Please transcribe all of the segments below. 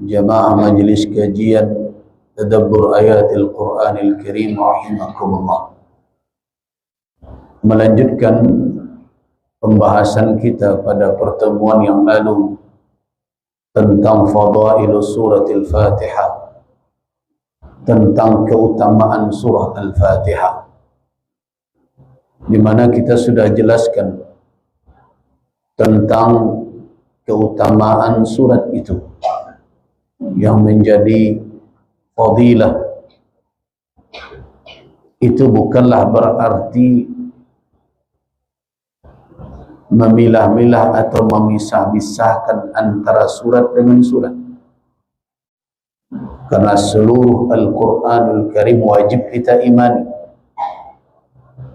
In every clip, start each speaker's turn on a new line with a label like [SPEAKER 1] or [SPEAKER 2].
[SPEAKER 1] jamaah majlis kajian tadabbur ayatil Qur'anil Karim rahimakumullah. Melanjutkan pembahasan kita pada pertemuan yang lalu tentang fadailus suratil Fatihah, tentang keutamaan surah Al-Fatihah, di mana kita sudah jelaskan tentang keutamaan surat itu yang menjadi fadilah. Itu bukanlah berarti memilah-milah atau memisah-misahkan antara surat dengan surat, karena seluruh Al-Quranul Karim wajib kita imani,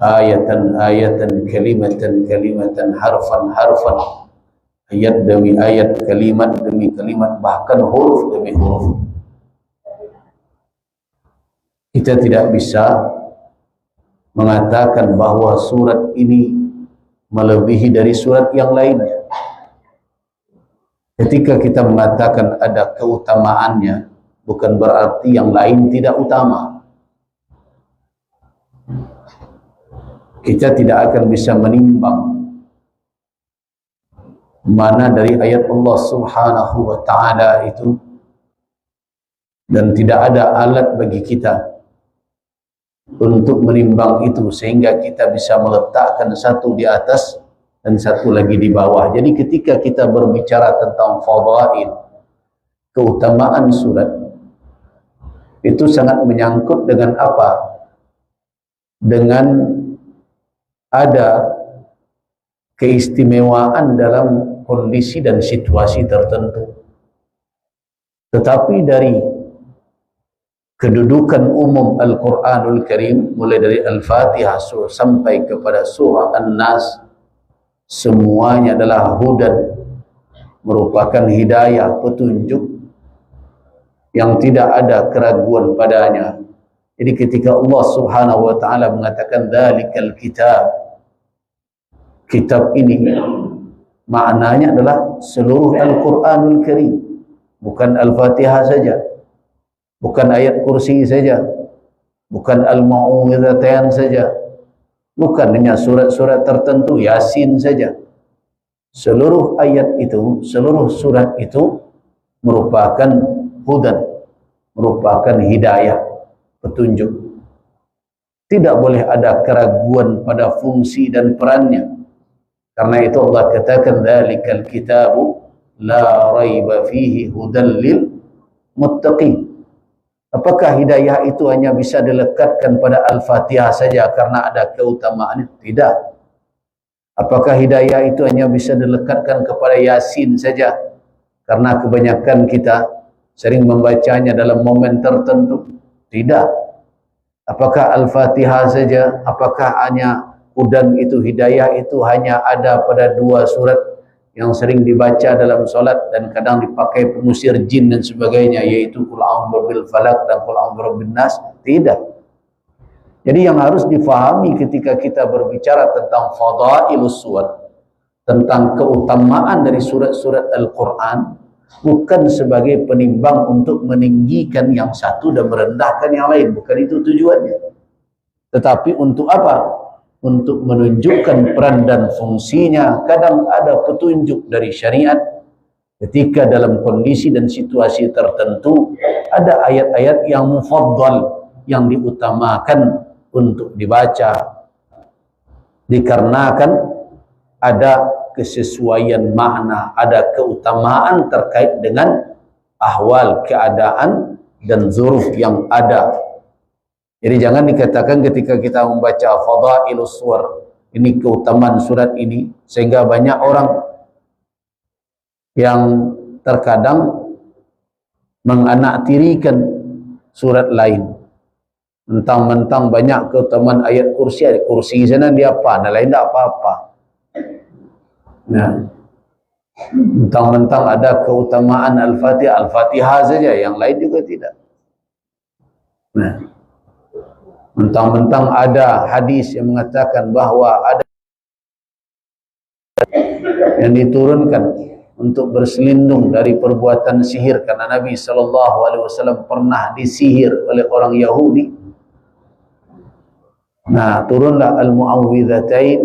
[SPEAKER 1] ayatan-ayatan, kalimatan-kalimatan, harfan-harfan, ayat demi ayat, kalimat demi kalimat, bahkan huruf demi huruf. Kita tidak bisa mengatakan bahwa surat ini melebihi dari surat yang lainnya. Ketika kita mengatakan ada keutamaannya, bukan berarti yang lain tidak utama. Kita tidak akan bisa menimbang mana dari ayat Allah Subhanahu wa ta'ala itu, dan tidak ada alat bagi kita untuk menimbang itu sehingga kita bisa meletakkan satu di atas dan satu lagi di bawah. Jadi ketika kita berbicara tentang fadail, keutamaan surat, itu sangat menyangkut dengan apa? Dengan ada keistimewaan dalam kondisi dan situasi tertentu. Tetapi dari kedudukan umum Al-Quranul Karim, mulai dari Al-Fatihah sampai kepada surah An-Nas, semuanya adalah hudan, merupakan hidayah, petunjuk yang tidak ada keraguan padanya. Jadi ketika Allah Subhanahu wa ta'ala mengatakan dzalikal kitab, kitab ini maknanya adalah seluruh Al-Quranul Karim, bukan Al-Fatihah saja, bukan ayat kursi saja, bukan Al-Ma'uwidhatain saja, bukan hanya surat-surat tertentu, Yasin saja. Seluruh ayat itu, seluruh surat itu merupakan hudan, merupakan hidayah, petunjuk. Tidak boleh ada keraguan pada fungsi dan perannya. Karena itu Allah katakan dzalikal kitabu la raiba fihi hudan lil muttaqin. Apakah hidayah itu hanya bisa dilekatkan pada Al-Fatihah saja karena ada keutamaannya? Tidak. Apakah hidayah itu hanya bisa dilekatkan kepada Yasin saja karena kebanyakan kita sering membacanya dalam momen tertentu? Tidak. Apakah Al-Fatihah saja? Apakah hanya hudan itu, hidayah itu hanya ada pada dua surat yang sering dibaca dalam solat dan kadang dipakai pengusir jin dan sebagainya, yaitu Qul a'udzu birabbil falaq dan Qul a'udzu birabbin nas? Tidak. Jadi yang harus difahami ketika kita berbicara tentang fadailus surat, tentang keutamaan dari surat-surat Al-Quran, bukan sebagai penimbang untuk meninggikan yang satu dan merendahkan yang lain, bukan itu tujuannya. Tetapi untuk apa? Untuk menunjukkan peran dan fungsinya. Kadang ada petunjuk dari syariat ketika dalam kondisi dan situasi tertentu ada ayat-ayat yang mufaddal, yang diutamakan untuk dibaca, dikarenakan ada kesesuaian makna, ada keutamaan terkait dengan ahwal, keadaan dan zuruf yang ada. Jadi jangan dikatakan ketika kita membaca fadailus suwar, ini keutamaan surat ini, sehingga banyak orang yang terkadang menganaktirikan surat lain. Mentang-mentang banyak keutamaan ayat kursi, ayat kursi sana dia apa, dan lain tak apa-apa. Nah, mentang-mentang ada keutamaan Al-Fatihah, Al-Fatihah saja, yang lain juga tidak. Nah, mentang-mentang ada hadis yang mengatakan bahwa ada yang diturunkan untuk berselindung dari perbuatan sihir, karena Nabi SAW pernah disihir oleh orang Yahudi. Nah, turunlah al-mu'awwidhatain,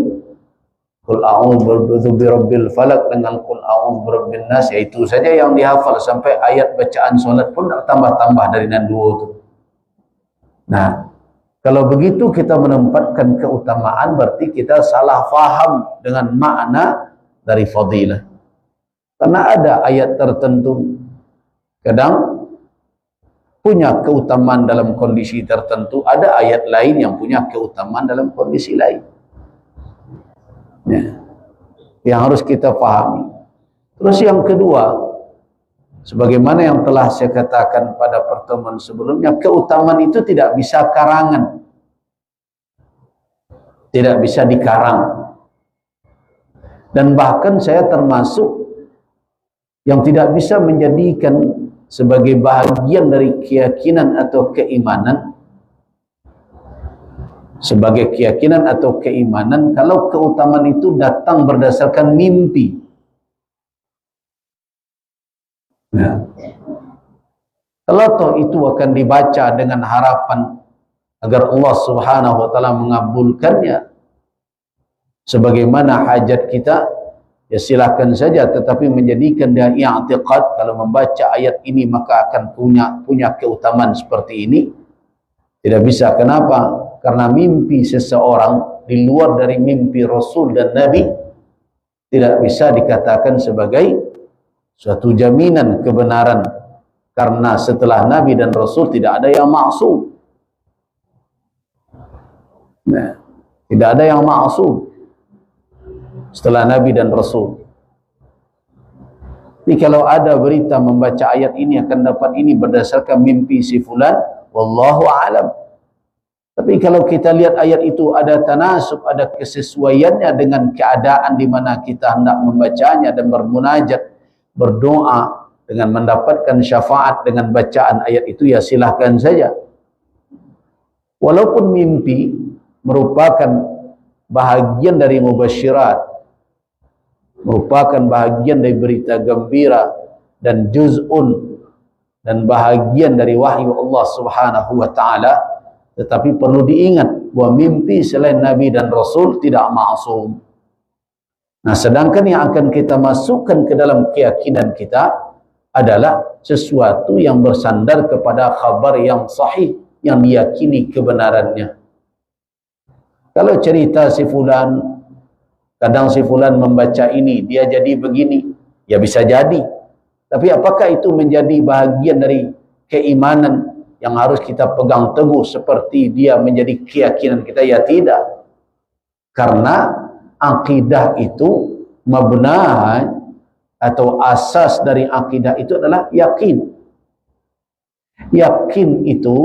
[SPEAKER 1] qul a'udzu birabbil falaq dengan qul a'udzu birabbin nas, itu saja yang dihafal, sampai ayat bacaan solat pun tambah-tambah dari nan dua itu. Nah, kalau begitu kita menempatkan keutamaan, berarti kita salah faham dengan makna dari fadilah. Karena ada ayat tertentu kadang punya keutamaan dalam kondisi tertentu, ada ayat lain yang punya keutamaan dalam kondisi lain. Ya, yang harus kita pahami. Terus yang kedua, sebagaimana yang telah saya katakan pada pertemuan sebelumnya, keutamaan itu tidak bisa karangan, tidak bisa dikarang. Dan bahkan saya termasuk yang tidak bisa menjadikan sebagai bahagian dari keyakinan atau keimanan, sebagai keyakinan atau keimanan kalau keutamaan itu datang berdasarkan mimpi. Nah, kalau toh itu akan dibaca dengan harapan agar Allah Subhanahu wa taala mengabulkannya sebagaimana hajat kita, ya silakan saja, tetapi menjadikan dia i'tiqad kalau membaca ayat ini maka akan punya keutamaan seperti ini, tidak bisa. Kenapa? Karena mimpi seseorang di luar dari mimpi Rasul dan Nabi tidak bisa dikatakan sebagai suatu jaminan kebenaran, karena setelah Nabi dan Rasul tidak ada yang maksum. Nah, tidak ada yang maksum setelah Nabi dan Rasul. Jadi kalau ada berita membaca ayat ini akan dapat ini berdasarkan mimpi si fulan, wallahu a'lam. Tapi kalau kita lihat ayat itu ada tanasub, ada kesesuaiannya dengan keadaan di mana kita hendak membacanya dan bermunajat, berdoa dengan mendapatkan syafaat dengan bacaan ayat itu, ya silahkan saja. Walaupun mimpi merupakan bahagian dari mubasyirat, merupakan bahagian dari berita gembira dan juz'un dan bahagian dari wahyu Allah Subhanahu wa taala, tetapi perlu diingat bahwa mimpi selain Nabi dan Rasul tidak maksum. Nah, sedangkan yang akan kita masukkan ke dalam keyakinan kita adalah sesuatu yang bersandar kepada khabar yang sahih, yang diyakini kebenarannya. Kalau cerita si fulan, kadang si fulan membaca ini, dia jadi begini, ya bisa jadi. Tapi apakah itu menjadi bahagian dari keimanan yang harus kita pegang teguh seperti dia menjadi keyakinan kita? Ya tidak. Karena akidah itu mabna atau asas dari akidah itu adalah yakin. Yakin itu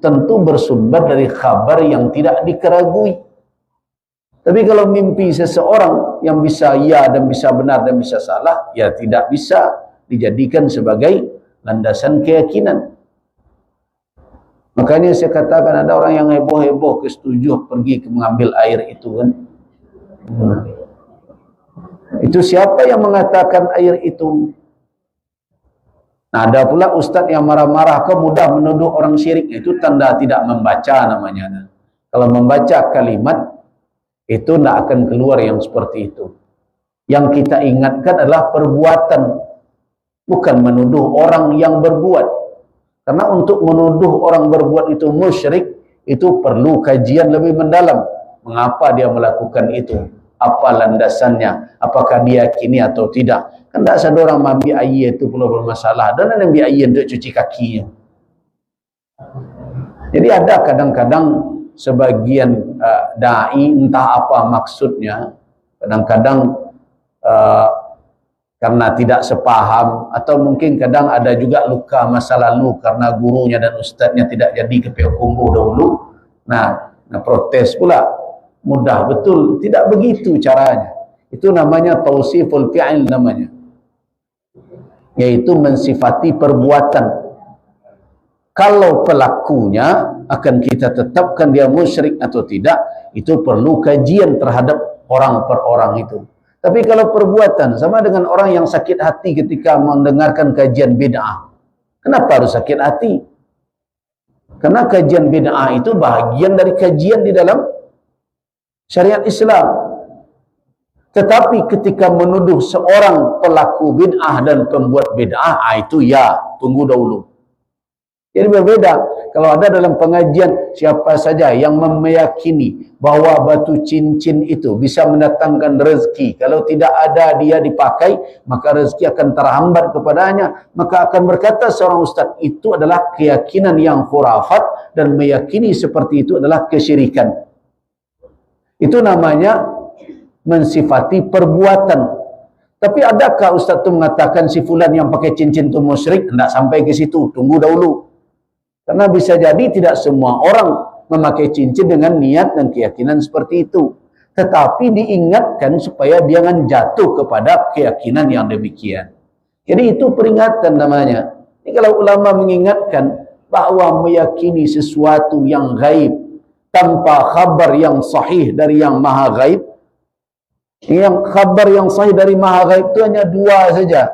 [SPEAKER 1] tentu bersumber dari khabar yang tidak dikeragui. Tapi kalau mimpi seseorang yang bisa ya dan bisa benar dan bisa salah, ya tidak bisa dijadikan sebagai landasan keyakinan. Makanya saya katakan ada orang yang heboh-heboh kesetuju pergi mengambil air itu kan. Itu siapa yang mengatakan air itu? Nah, ada pula ustaz yang marah-marah, kau mudah menuduh orang syirik. Itu tanda tidak membaca namanya. Kalau membaca kalimat itu tidak akan keluar yang seperti itu. Yang kita ingatkan adalah perbuatan, bukan menuduh orang yang berbuat. Karena untuk menuduh orang berbuat itu musyrik, itu perlu kajian lebih mendalam. Mengapa dia melakukan itu? Apa landasannya? Apakah dia yakini atau tidak? Kan tidak ada orang ambil air itu perlu bermasalah. Dan ada ambil air untuk cuci kakinya. Jadi ada kadang-kadang sebagian da'i, entah apa maksudnya, kadang-kadang karena tidak sepaham, atau mungkin kadang ada juga luka masa lalu karena gurunya dan ustadznya tidak jadi ke Payakumbuh dahulu. Nah, protes pula, mudah betul, tidak begitu caranya. Itu namanya tausiful fi'il namanya, yaitu mensifati perbuatan. Kalau pelakunya akan kita tetapkan dia musyrik atau tidak, itu perlu kajian terhadap orang per orang itu. Tapi kalau perbuatan, sama dengan orang yang sakit hati ketika mendengarkan kajian bid'ah. Kenapa harus sakit hati? Karena kajian bid'ah itu bahagian dari kajian di dalam syariat Islam. Tetapi ketika menuduh seorang pelaku bid'ah dan pembuat bid'ah, itu ya, tunggu dahulu. Jadi berbeda. Kalau ada dalam pengajian, siapa saja yang meyakini bahwa batu cincin itu bisa mendatangkan rezeki, kalau tidak ada dia dipakai, maka rezeki akan terhambat kepadanya, maka akan berkata seorang ustaz, itu adalah keyakinan yang khurafat, dan meyakini seperti itu adalah kesyirikan. Itu namanya mensifati perbuatan. Tapi adakah ustaz itu mengatakan si fulan yang pakai cincin itu musyrik? Tidak sampai ke situ, tunggu dahulu. Karena bisa jadi tidak semua orang memakai cincin dengan niat dan keyakinan seperti itu. Tetapi diingatkan supaya jangan jatuh kepada keyakinan yang demikian. Jadi itu peringatan namanya. Ini kalau ulama mengingatkan bahwa meyakini sesuatu yang gaib tanpa khabar yang sahih dari yang maha gaib. Yang khabar yang sahih dari maha gaib itu hanya dua saja.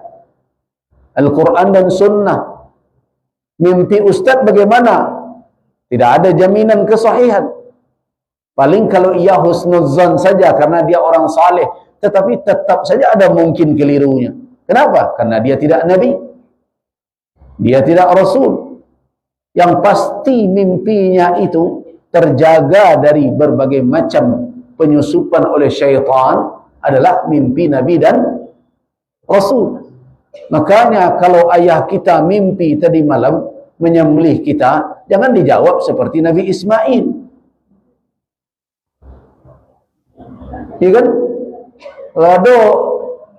[SPEAKER 1] Al-Quran dan Sunnah. Mimpi ustaz bagaimana? Tidak ada jaminan kesahihan. Paling kalau ia husnuzan saja karena dia orang saleh, tetapi tetap saja ada mungkin kelirunya. Kenapa? Karena dia tidak nabi. Dia tidak rasul. Yang pasti mimpinya itu terjaga dari berbagai macam penyusupan oleh syaitan adalah mimpi nabi dan rasul. Makanya kalau ayah kita mimpi tadi malam menyembelih kita, jangan dijawab seperti Nabi Ismail. Ya kan? Kalau ada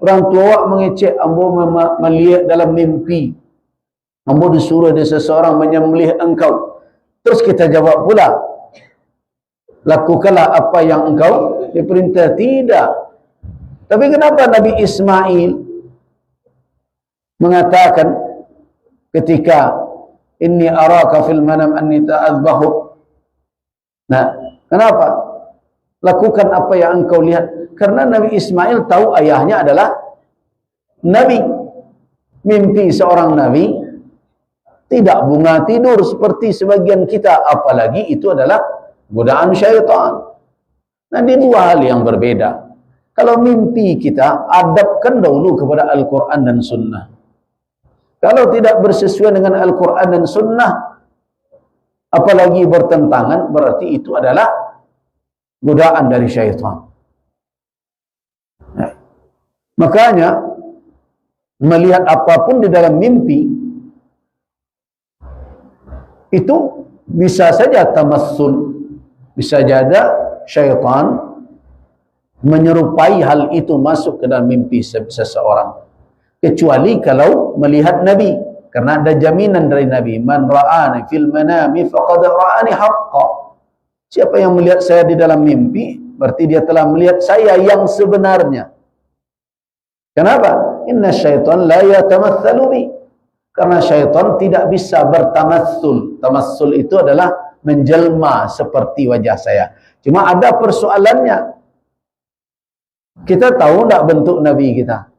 [SPEAKER 1] orang tua mengecek, ambo melihat dalam mimpi, ambo disuruh ada seseorang menyembelih engkau. Terus kita jawab pula, lakukanlah apa yang engkau diperintah. Tidak. Tapi kenapa Nabi Ismail mengatakan ketika inni araka fil manam anni ta'adbahu. Nah, kenapa? Lakukan apa yang engkau lihat. Karena Nabi Ismail tahu ayahnya adalah nabi. Mimpi seorang nabi tidak bunga tidur seperti sebagian kita, apalagi itu adalah godaan syaitan. Nah, ini dua hal yang berbeda. Kalau mimpi kita, adabkan dahulu kepada Al-Quran dan Sunnah. Kalau tidak bersesuaian dengan Al-Quran dan Sunnah, apalagi bertentangan, berarti itu adalah godaan dari syaitan. Nah, makanya melihat apapun di dalam mimpi itu bisa saja tamassul, bisa jadi syaitan menyerupai hal itu masuk ke dalam mimpi seseorang. Kecuali kalau melihat Nabi, karena ada jaminan dari Nabi, man ra'ani fil manami faqad ra'ani haqqa. Siapa yang melihat saya di dalam mimpi, berarti dia telah melihat saya yang sebenarnya. Kenapa? Inna syaitan la yatamatsalu bi. Karena syaitan tidak bisa bertamassul. Tamassul itu adalah menjelma seperti wajah saya. Cuma ada persoalannya. Kita tahu tak bentuk Nabi kita?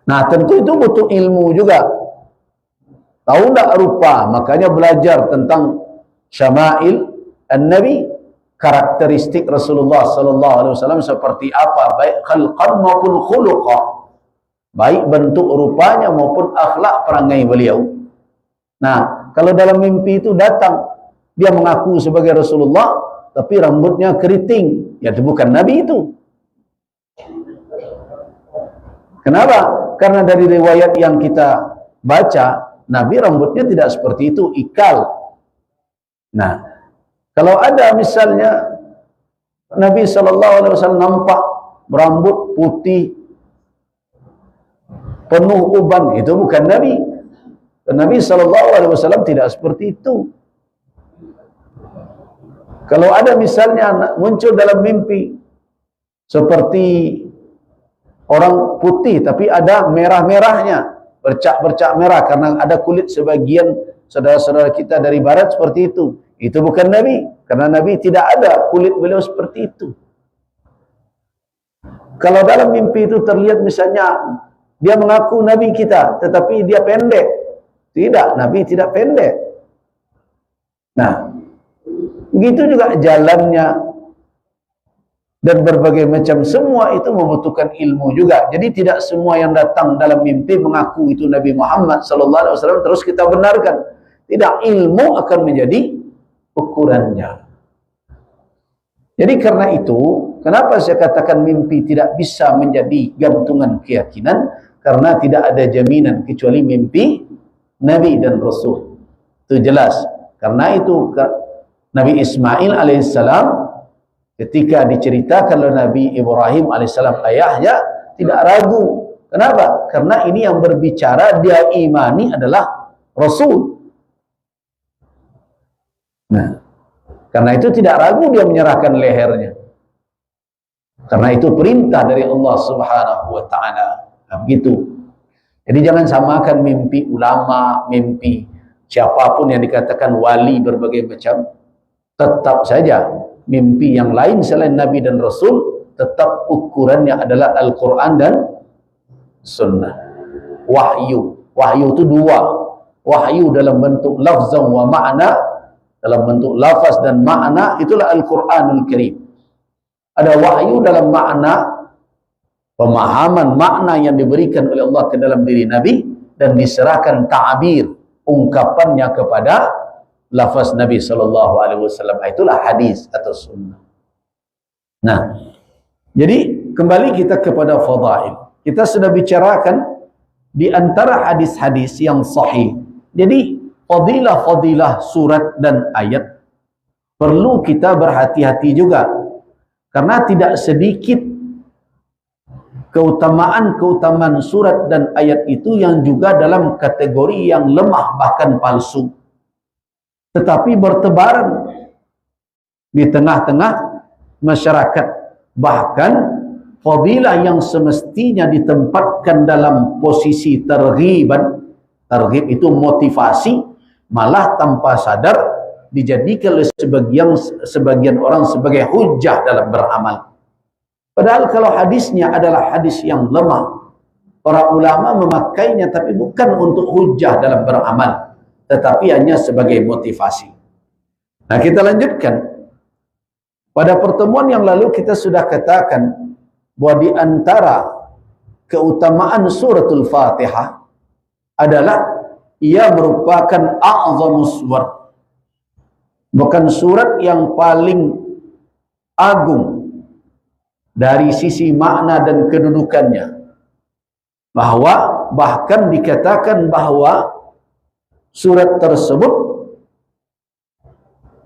[SPEAKER 1] Nah, tentu itu butuh ilmu juga. Tahu tak rupa? Makanya belajar tentang syama'il an-Nabi, karakteristik Rasulullah sallallahu alaihi wasallam seperti apa, baik khalqan maupun khuluqa, baik bentuk rupanya maupun akhlak perangai beliau. Nah, kalau dalam mimpi itu datang, dia mengaku sebagai Rasulullah, tapi rambutnya keriting, ya itu bukan Nabi itu. Kenapa? Karena dari riwayat yang kita baca, Nabi rambutnya tidak seperti itu, ikal. Nah, kalau ada misalnya Nabi SAW nampak berambut putih, penuh uban, itu bukan Nabi. Dan Nabi SAW tidak seperti itu. Kalau ada misalnya muncul dalam mimpi seperti orang putih tapi ada merah-merahnya, bercak-bercak merah karena ada kulit sebagian saudara-saudara kita dari barat seperti itu bukan Nabi, karena Nabi tidak ada kulit beliau seperti itu. Kalau dalam mimpi itu terlihat misalnya dia mengaku Nabi kita, tetapi dia pendek. Tidak, Nabi tidak pendek. Nah, begitu juga jalannya dan berbagai macam, semua itu membutuhkan ilmu juga. Jadi tidak semua yang datang dalam mimpi mengaku itu Nabi Muhammad SAW terus kita benarkan. Tidak, ilmu akan menjadi ukurannya. Jadi karena itu, kenapa saya katakan mimpi tidak bisa menjadi gantungan keyakinan? Karena tidak ada jaminan kecuali mimpi Nabi dan Rasul. Itu jelas. Karena itu Nabi Ismail alaihissalam ketika diceritakan oleh Nabi Ibrahim alaihissalam ayahnya, tidak ragu. Kenapa? Karena ini yang berbicara dia imani adalah Rasul. Nah, karena itu tidak ragu dia menyerahkan lehernya. Karena itu perintah dari Allah Subhanahu wa taala. Nah, begitu. Jadi jangan samakan mimpi ulama, mimpi siapapun yang dikatakan wali berbagai macam. Tetap saja mimpi yang lain selain Nabi dan Rasul, tetap ukurannya adalah Al-Quran dan Sunnah. Wahyu. Wahyu itu dua. Wahyu dalam bentuk lafzan wa ma'na. Dalam bentuk lafaz dan makna, itulah Al-Quranul Karim. Ada wahyu dalam makna, pemahaman makna yang diberikan oleh Allah ke dalam diri Nabi, dan diserahkan ta'bir, ungkapannya kepada lafaz Nabi SAW. Itulah hadis atau sunnah. Nah, jadi kembali kita kepada fadail. Kita sudah bicarakan di antara hadis-hadis yang sahih. Jadi fadilah-fadilah surat dan ayat perlu kita berhati-hati juga, karena tidak sedikit keutamaan-keutamaan surat dan ayat itu yang juga dalam kategori yang lemah bahkan palsu, tetapi bertebaran di tengah-tengah masyarakat. Bahkan fadilah yang semestinya ditempatkan dalam posisi targhiban, targhib itu motivasi, malah tanpa sadar dijadikan oleh sebagian orang sebagai hujah dalam beramal. Padahal kalau hadisnya adalah hadis yang lemah, para ulama memakainya tapi bukan untuk hujah dalam beramal, tetapi hanya sebagai motivasi. Nah, kita lanjutkan. Pada pertemuan yang lalu kita sudah katakan bahwa di antara keutamaan suratul Fatihah adalah ia merupakan a'zamus suwar, bukan surat yang paling agung dari sisi makna dan kedudukannya, bahwa bahkan dikatakan bahwa surat tersebut,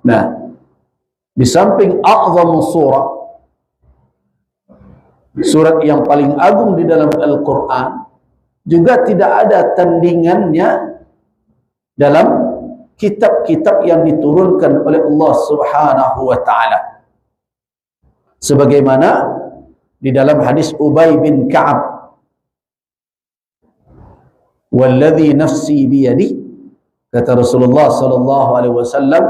[SPEAKER 1] nah, di samping a'zamus surah, surat yang paling agung di dalam Al-Quran, juga tidak ada tandingannya dalam kitab-kitab yang diturunkan oleh Allah Subhanahu wa taala. Sebagaimana di dalam hadis Ubay bin Ka'ab, "Walladzi nafsi biyadi," kata Rasulullah sallallahu alaihi wasallam,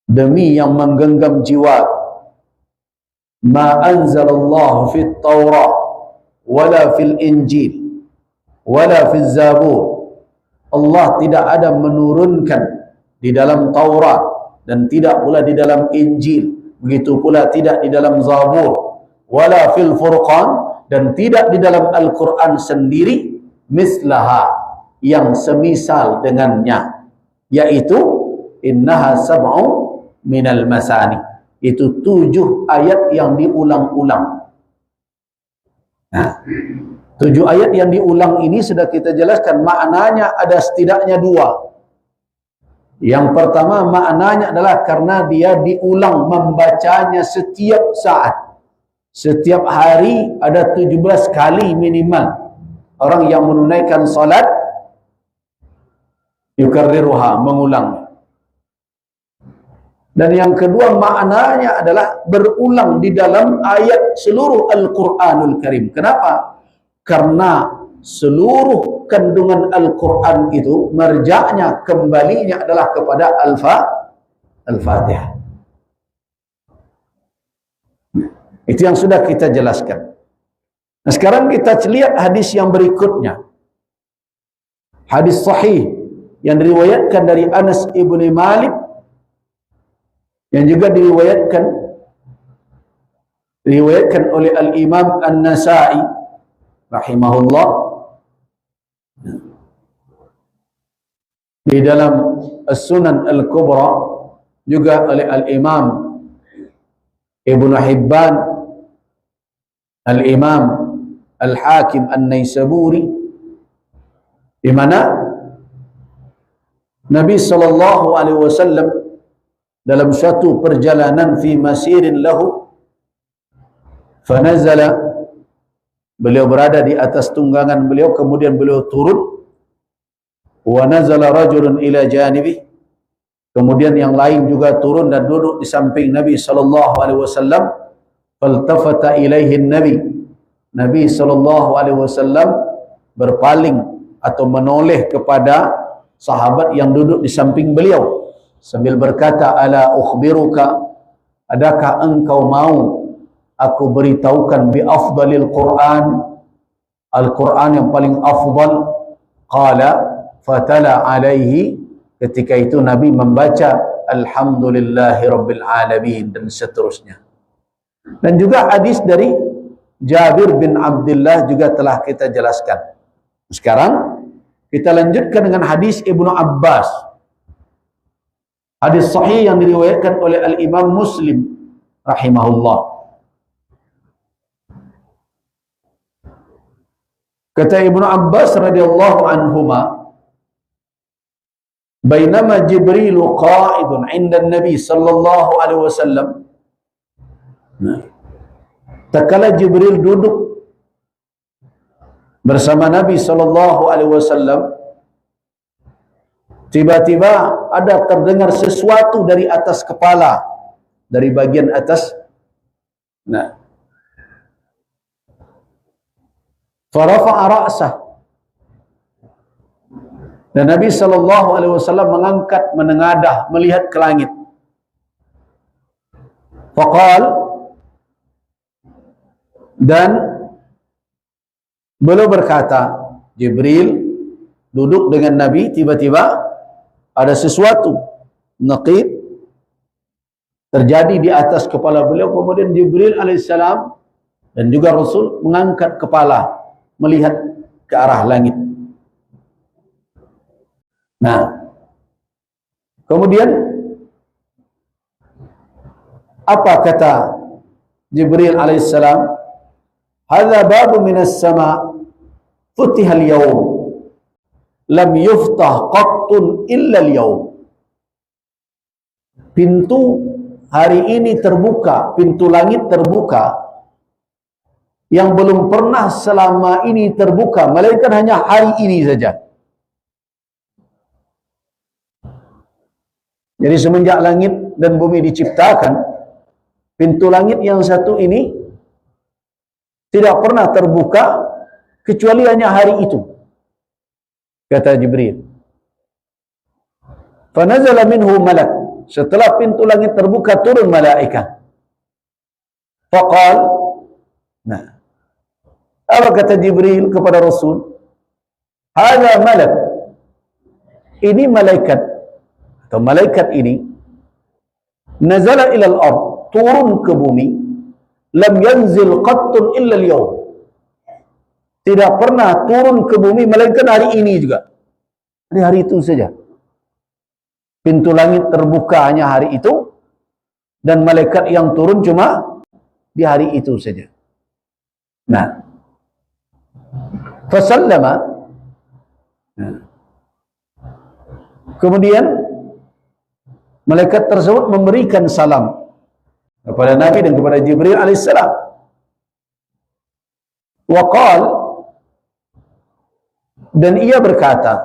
[SPEAKER 1] demi yang menggenggam jiwaku, ma anzalallahu fit Taurah wala fil Injil wala fil Zabur. Allah tidak ada menurunkan di dalam Taurat dan tidak pula di dalam Injil, begitu pula tidak di dalam Zabur, wala fil Furqan, dan tidak di dalam Al-Quran sendiri, mislaha, yang semisal dengannya, yaitu innaha sab'u minal masani, itu 7 ayat yang diulang-ulang. Nah, 7 ayat yang diulang ini sudah kita jelaskan maknanya ada setidaknya 2. Yang pertama maknanya adalah karena dia diulang membacanya setiap saat. Setiap hari ada 17 kali minimal. Orang yang menunaikan salat yukarriruha, mengulang. Dan yang kedua maknanya adalah berulang di dalam ayat seluruh Al-Quranul Karim. Kenapa? Karena seluruh kandungan Al-Quran itu marja'nya, kembalinya adalah kepada Al-Fatihah. Itu yang sudah kita jelaskan. Nah, sekarang kita lihat hadis yang berikutnya. Hadis sahih yang diriwayatkan dari Anas ibni Malik, yang juga diriwayatkan oleh Al-Imam An-Nasa'i rahimahullah di dalam As-Sunan Al-Kubra, juga oleh Al-Imam Ibnu Hibban, Al-Imam Al-Hakim An-Naisaburi, di mana Nabi SAW dalam suatu perjalanan fi masirin lahu fanazala, beliau berada di atas tunggangan beliau, kemudian beliau turun, wa nazala rajulun ila janibi, kemudian yang lain juga turun dan duduk di samping Nabi SAW. Faltafata ilaihi Nabi SAW berpaling atau menoleh kepada sahabat yang duduk di samping beliau sambil berkata, ala ukhbiruka, adakah engkau mau aku beritahukan bi afdalil Quran, Al-Quran yang paling afdal? Qala fatala alaihi, ketika itu Nabi membaca alhamdulillahi rabbil alamin dan seterusnya. Dan juga hadis dari Jabir bin Abdullah juga telah kita jelaskan. Sekarang kita lanjutkan dengan hadis Ibnu Abbas, hadis sahih yang diriwayatkan oleh Al-Imam Muslim rahimahullah. Kata Ibnu Abbas radhiyallahu anhuma, bainama Jibril qa'idun 'inda an-nabi sallallahu alaihi wasallam, tatkala Jibril duduk bersama Nabi sallallahu alaihi wasallam, tiba-tiba ada terdengar sesuatu dari atas kepala, dari bagian atas. Nah, farafa'a ra'sah, dan Nabi sallallahu alaihi wasallam mengangkat, menengadah, melihat ke langit. Faqal, dan beliau berkata, Jibril duduk dengan Nabi, tiba-tiba ada sesuatu naqib terjadi di atas kepala beliau. Kemudian Jibril alaihissalam dan juga Rasul mengangkat kepala, melihat ke arah langit. Nah, kemudian apa kata Jibril alaihissalam? Hadza babu minas sama futiha al-yawm lam yuftah qattun illa al-yawm. Pintu hari ini terbuka, pintu langit terbuka yang belum pernah selama ini terbuka, melainkan hanya hari ini saja. Jadi semenjak langit dan bumi diciptakan, pintu langit yang satu ini tidak pernah terbuka kecuali hanya hari itu, kata Jibril. Fanazala minhu malak, setelah pintu langit terbuka turun malaikat. Faqal, nah, apa kata Jibril kepada Rasul? Hadza malak, ini malaikat, atau malaikat ini nazala ilal ard, turun ke bumi, lam yanzil qattun illa al-yawm, tidak pernah turun ke bumi melainkan hari ini juga, hari itu saja. Pintu langit terbuka hanya hari itu, dan malaikat yang turun cuma di hari itu saja. Nah, fasallama, kemudian malaikat tersebut memberikan salam kepada Nabi dan kepada Jibril alaihissalam. Waqal, dan ia berkata,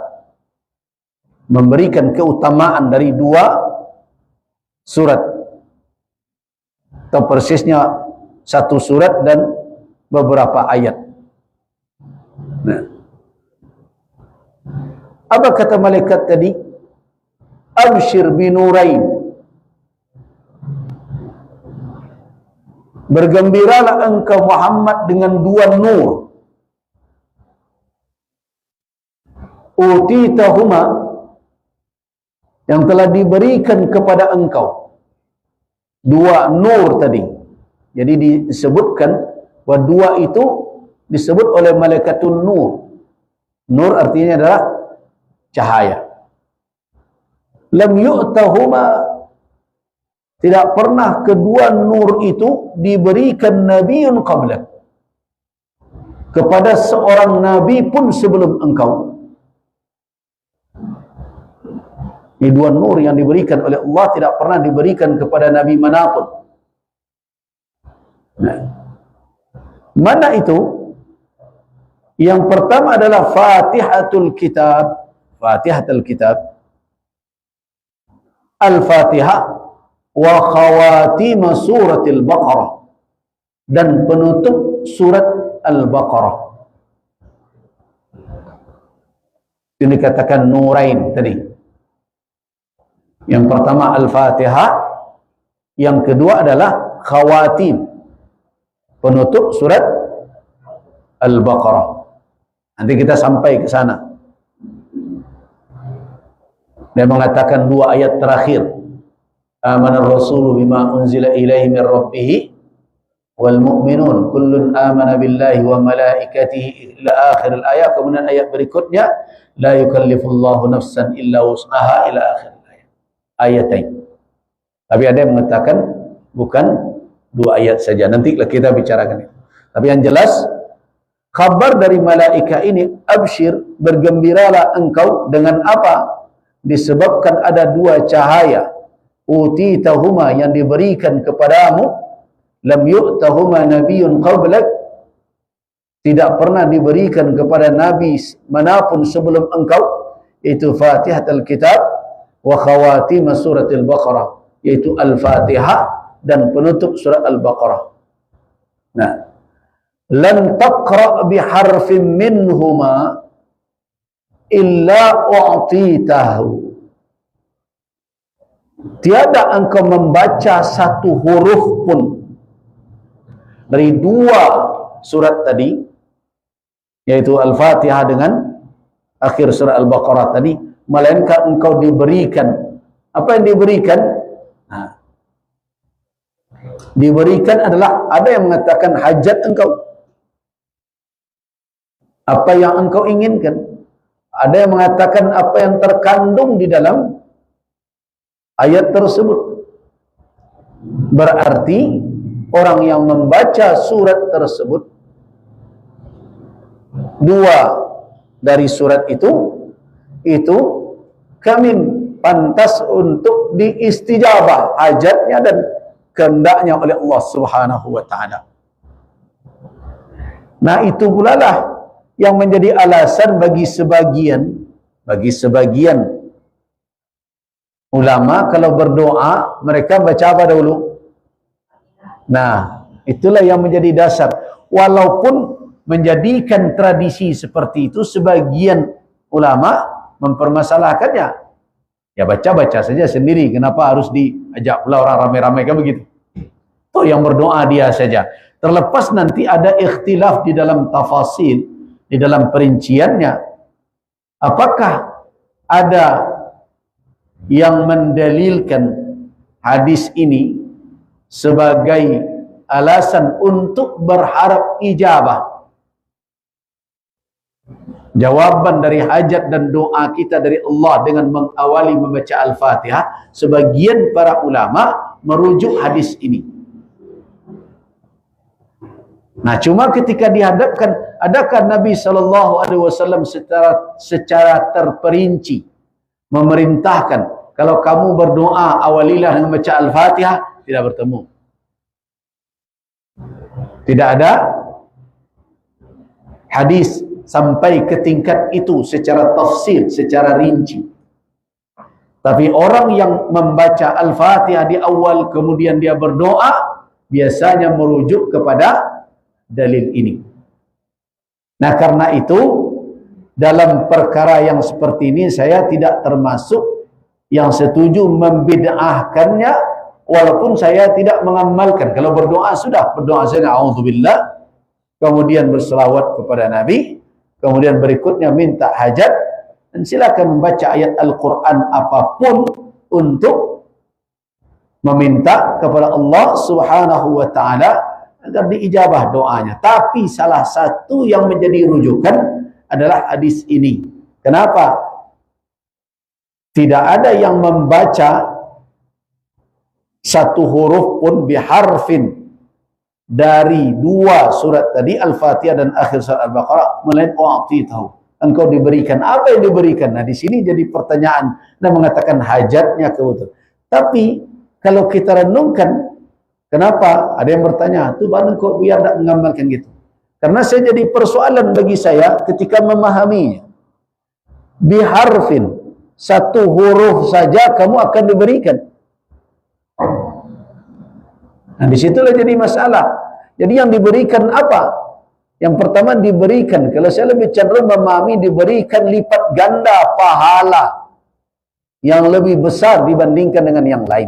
[SPEAKER 1] memberikan keutamaan dari dua surat, atau persisnya satu surat dan beberapa ayat. Nah, apa kata malaikat tadi? Abshir binurain, bergembiralah engkau Muhammad dengan dua nur. Utitahuma, yang telah diberikan kepada engkau. Dua nur tadi. Jadi disebutkan bahwa dua itu disebut oleh malaikatun nur. Nur artinya adalah cahaya. Lam yu'tahuma, tidak pernah kedua nur itu diberikan nabiun qablak, kepada seorang nabi pun sebelum engkau. Ini dua nur yang diberikan oleh Allah tidak pernah diberikan kepada nabi manapun. Nah, mana itu? Yang pertama adalah Fatihatul Kitab. Fatihatul Kitab, Al-Fatihah, wa khawatim suratil Baqarah, dan penutup surat Al-Baqarah. Ini dikatakan nurain tadi. Yang pertama Al-Fatihah, yang kedua adalah khawatim, penutup surat Al-Baqarah. Nanti kita sampai ke sana. Dia mengatakan dua ayat terakhir, amanar rasulu bima unzila ilaihi min rabbih wal mu'minun kullun amana billahi wa malaikatihi ila akhir al-ayat. Kemudian ayat berikutnya, la yukallifullahu nafsan illa wus'aha ila akhir al-ayat. Ayatain. Tapi ada yang mengatakan bukan dua ayat saja. Nanti kita bicarakan itu. Tapi yang jelas, kabar dari malaikat ini, absyir, bergembiralah engkau dengan apa? Disebabkan ada dua cahaya, utitahuma, yang diberikan kepadamu, lam yu'tahuma nabiyyun qablak, tidak pernah diberikan kepada nabi manapun sebelum engkau, yaitu Fatihatul Kitab wa khawatim suratil Baqarah, yaitu Al-Fatihah dan penutup surat Al-Baqarah. Nah, lan taqra biharfin minhuma illa u'titahu, tiada engkau membaca satu huruf pun dari dua surat tadi, yaitu Al-Fatihah dengan akhir surat Al-Baqarah tadi, melainkan engkau diberikan. Apa yang diberikan? Nah, diberikan adalah, ada yang mengatakan hajat engkau, apa yang engkau inginkan. Ada yang mengatakan apa yang terkandung di dalam ayat tersebut. Berarti orang yang membaca surat tersebut, dua dari surat itu kami pantas untuk diistijabah hajatnya dan kehendaknya oleh Allah Subhanahu wa taala. Nah, itu pula lah yang menjadi alasan bagi sebagian ulama kalau berdoa mereka baca apa dahulu? Nah, itulah yang menjadi dasar. Walaupun menjadikan tradisi seperti itu, sebagian ulama mempermasalahkannya. Ya baca-baca saja sendiri, kenapa harus diajak pula orang ramai-ramai kan begitu? Toh yang berdoa dia saja. Terlepas nanti ada ikhtilaf di dalam tafasil, di dalam perinciannya, apakah ada yang mendalilkan hadis ini sebagai alasan untuk berharap ijabah, jawaban dari hajat dan doa kita dari Allah dengan mengawali membaca Al-Fatihah? Sebagian para ulama merujuk hadis ini. Nah, cuma ketika dihadapkan, adakah Nabi SAW secara terperinci memerintahkan kalau kamu berdoa awalilah dengan baca Al-Fatihah? Tidak bertemu. Tidak ada hadis sampai ke tingkat itu secara tafsir, secara rinci. Tapi orang yang membaca Al-Fatihah di awal kemudian dia berdoa, biasanya merujuk kepada dalil ini. Nah, karena itu dalam perkara yang seperti ini saya tidak termasuk yang setuju membid'ahkannya walaupun saya tidak mengamalkan. Kalau berdoa sudah, berdoa saya a'udzubillah, kemudian berselawat kepada Nabi, kemudian berikutnya minta hajat, dan silakan membaca ayat Al-Quran apapun untuk meminta kepada Allah Subhanahu wa ta'ala agar diijabah doanya. Tapi salah satu yang menjadi rujukan adalah hadis ini. Kenapa? Tidak ada yang membaca satu huruf pun biharfin dari dua surat tadi, Al-Fatihah dan akhir surat Al-Baqarah, melainkan u'titahu, engkau diberikan. Apa yang diberikan? Nah, di sini jadi pertanyaan dan mengatakan hajatnya kebutuhan. Tapi kalau kita renungkan, kenapa ada yang bertanya, tuh mana kok biar tak mengamalkan gitu? Karena saya jadi persoalan bagi saya ketika memahaminya. Biharfin, satu huruf saja kamu akan diberikan. Nah, disitulah jadi masalah. Jadi yang diberikan apa? Yang pertama diberikan, kalau saya lebih cenderung memahami, diberikan lipat ganda pahala yang lebih besar dibandingkan dengan yang lain.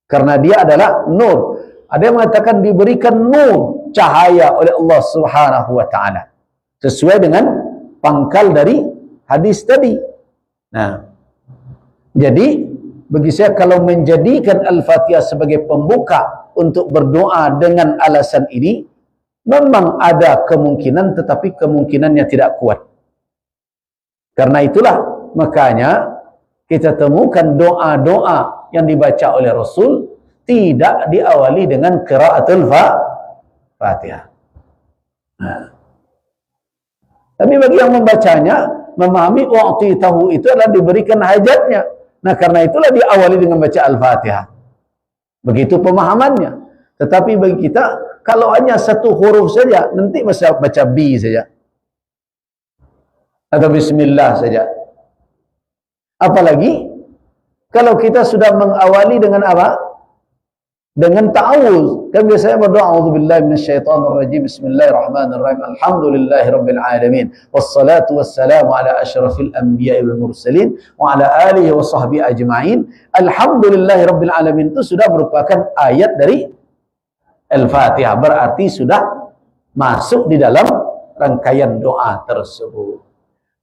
[SPEAKER 1] Karena dia adalah nur. Ada yang mengatakan diberikan nur, cahaya oleh Allah Subhanahu wa ta'ala. Sesuai dengan pangkal dari hadis tadi. Nah, jadi bagi saya kalau menjadikan Al-Fatihah sebagai pembuka untuk berdoa dengan alasan ini, memang ada kemungkinan, tetapi kemungkinannya tidak kuat. Karena itulah makanya kita temukan doa-doa yang dibaca oleh Rasul tidak diawali dengan qiraatul Fatihah. Nah. Tapi bagi yang membacanya, memahami u'titahu itu adalah diberikan hajatnya. Nah, karena itulah diawali dengan baca Al-Fatihah. Begitu pemahamannya. Tetapi bagi kita, kalau hanya satu huruf saja, nanti baca bi saja. Atau bismillah saja. Apalagi, kalau kita sudah mengawali dengan apa? Dengan ta'awuz. Kan biasanya berdoa, a'udzubillahi minasyaitonirrajim, bismillahirrahmanirrahim, alhamdulillahirabbil alamin, wassalatu wassalamu ala asyrafil anbiya'i wal mursalin wa ala alihi wa sahbihi ajma'in. Alhamdulillahirabbil alamin itu sudah merupakan ayat dari Al-Fatihah, berarti sudah masuk di dalam rangkaian doa tersebut.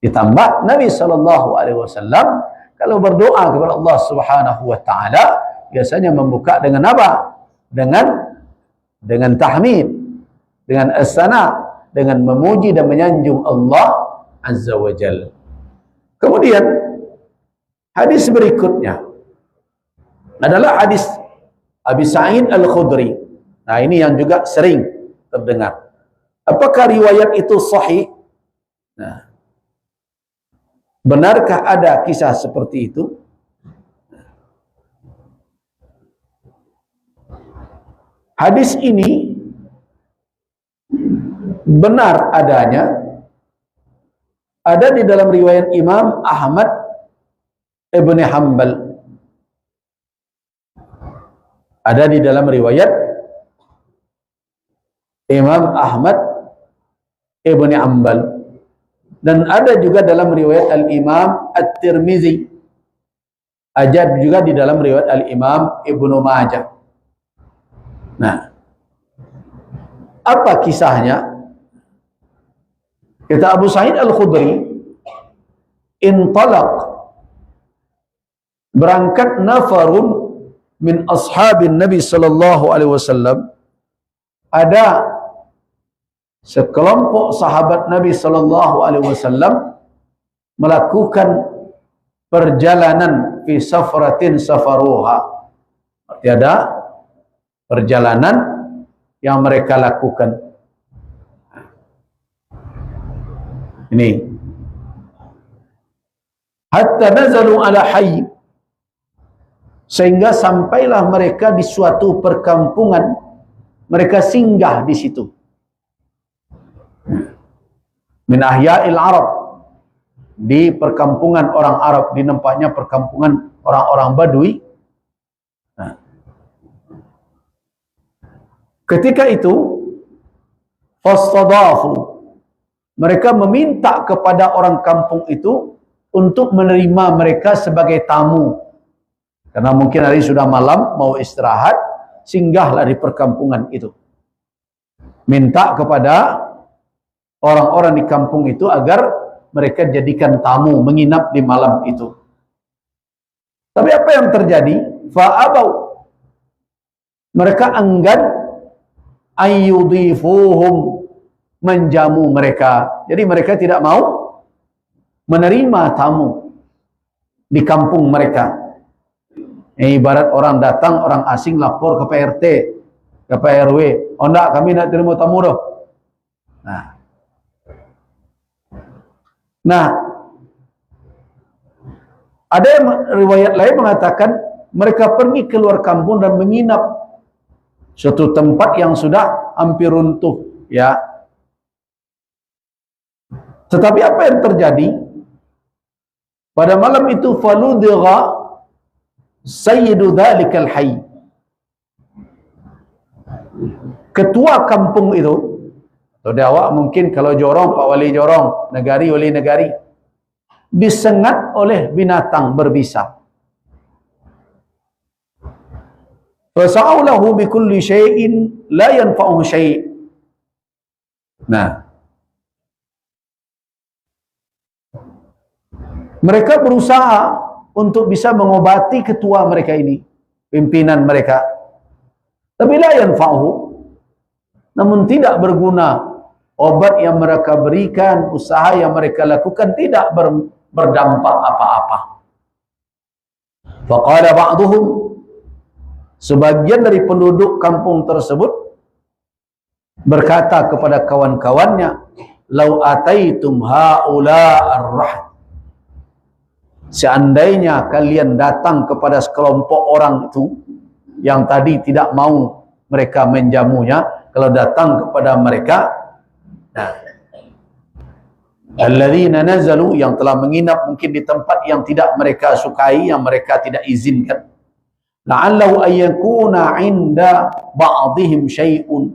[SPEAKER 1] Ditambah Nabi SAW kalau berdoa kepada Allah Subhanahu wa ta'ala biasanya membuka dengan apa? Dengan tahmid, dengan as-sana, dengan memuji dan menyanjung Allah Azza wa Jalla. Kemudian hadis berikutnya adalah hadis Abi Sa'id Al-Khudri. Nah, ini yang juga sering terdengar. Apakah riwayat itu sahih? Nah, benarkah ada kisah seperti itu? Hadis ini benar adanya, ada di dalam riwayat Imam Ahmad Ibn Hanbal, ada di dalam riwayat Imam Ahmad Ibn Hanbal, dan ada juga dalam riwayat Al-Imam At-Tirmizi, ada juga di dalam riwayat Al-Imam Ibnu Majah. Nah, apa kisahnya? Kata Abu Sa'id Al-Khudri, intalaq, berangkat nafarun min ashabin Nabi sallallahu alaihi wasallam, ada sekelompok sahabat Nabi sallallahu alaihi wasallam melakukan perjalanan fi safratin safaruha. Arti ada perjalanan yang mereka lakukan. Ini hatta nazalu ala hayy, sehingga sampailah mereka di suatu perkampungan, mereka singgah di situ. Min ahya'il Arab, di perkampungan orang Arab, di nampaknya perkampungan orang-orang Badui. Ketika itu fastadafu, mereka meminta kepada orang kampung itu untuk menerima mereka sebagai tamu. Karena mungkin hari sudah malam, mau istirahat, singgahlah di perkampungan itu. Minta kepada orang-orang di kampung itu agar mereka jadikan tamu menginap di malam itu. Tapi apa yang terjadi? Fa'abau. Mereka enggan ayyudhifuhum, menjamu mereka. Jadi mereka tidak mau menerima tamu di kampung mereka. Ibarat orang datang, orang asing lapor ke PRT, ke PRW, oh enggak, kami nak terima tamu dah. Nah, ada yang riwayat lain mengatakan mereka pergi keluar kampung dan menginap suatu tempat yang sudah hampir runtuh, ya. Tetapi apa yang terjadi? Pada malam itu faludgha sayyidu dzalikal hayy. Ketua kampung itu, atau awak mungkin kalau jorong, Pak Wali jorong, negari wali negari, disengat oleh binatang berbisa. Fasa'ulahu bikulli syai'in la yanfa'uhu syai'. Nah, mereka berusaha untuk bisa mengobati ketua mereka ini, pimpinan mereka. Tapi la yanfa'uhu, namun tidak berguna. Obat yang mereka berikan, usaha yang mereka lakukan tidak berdampak apa-apa. Faqala ba'duhum, sebagian dari penduduk kampung tersebut berkata kepada kawan-kawannya, "Lau ataitum haula ar-rahd." Seandainya kalian datang kepada sekelompok orang itu yang tadi tidak mau mereka menjamunya, kalau datang kepada mereka, nah, alladzina nazalu, yang telah menginap mungkin di tempat yang tidak mereka sukai, yang mereka tidak izinkan, la'allahu ayyakuna 'inda ba'dihim syai'un,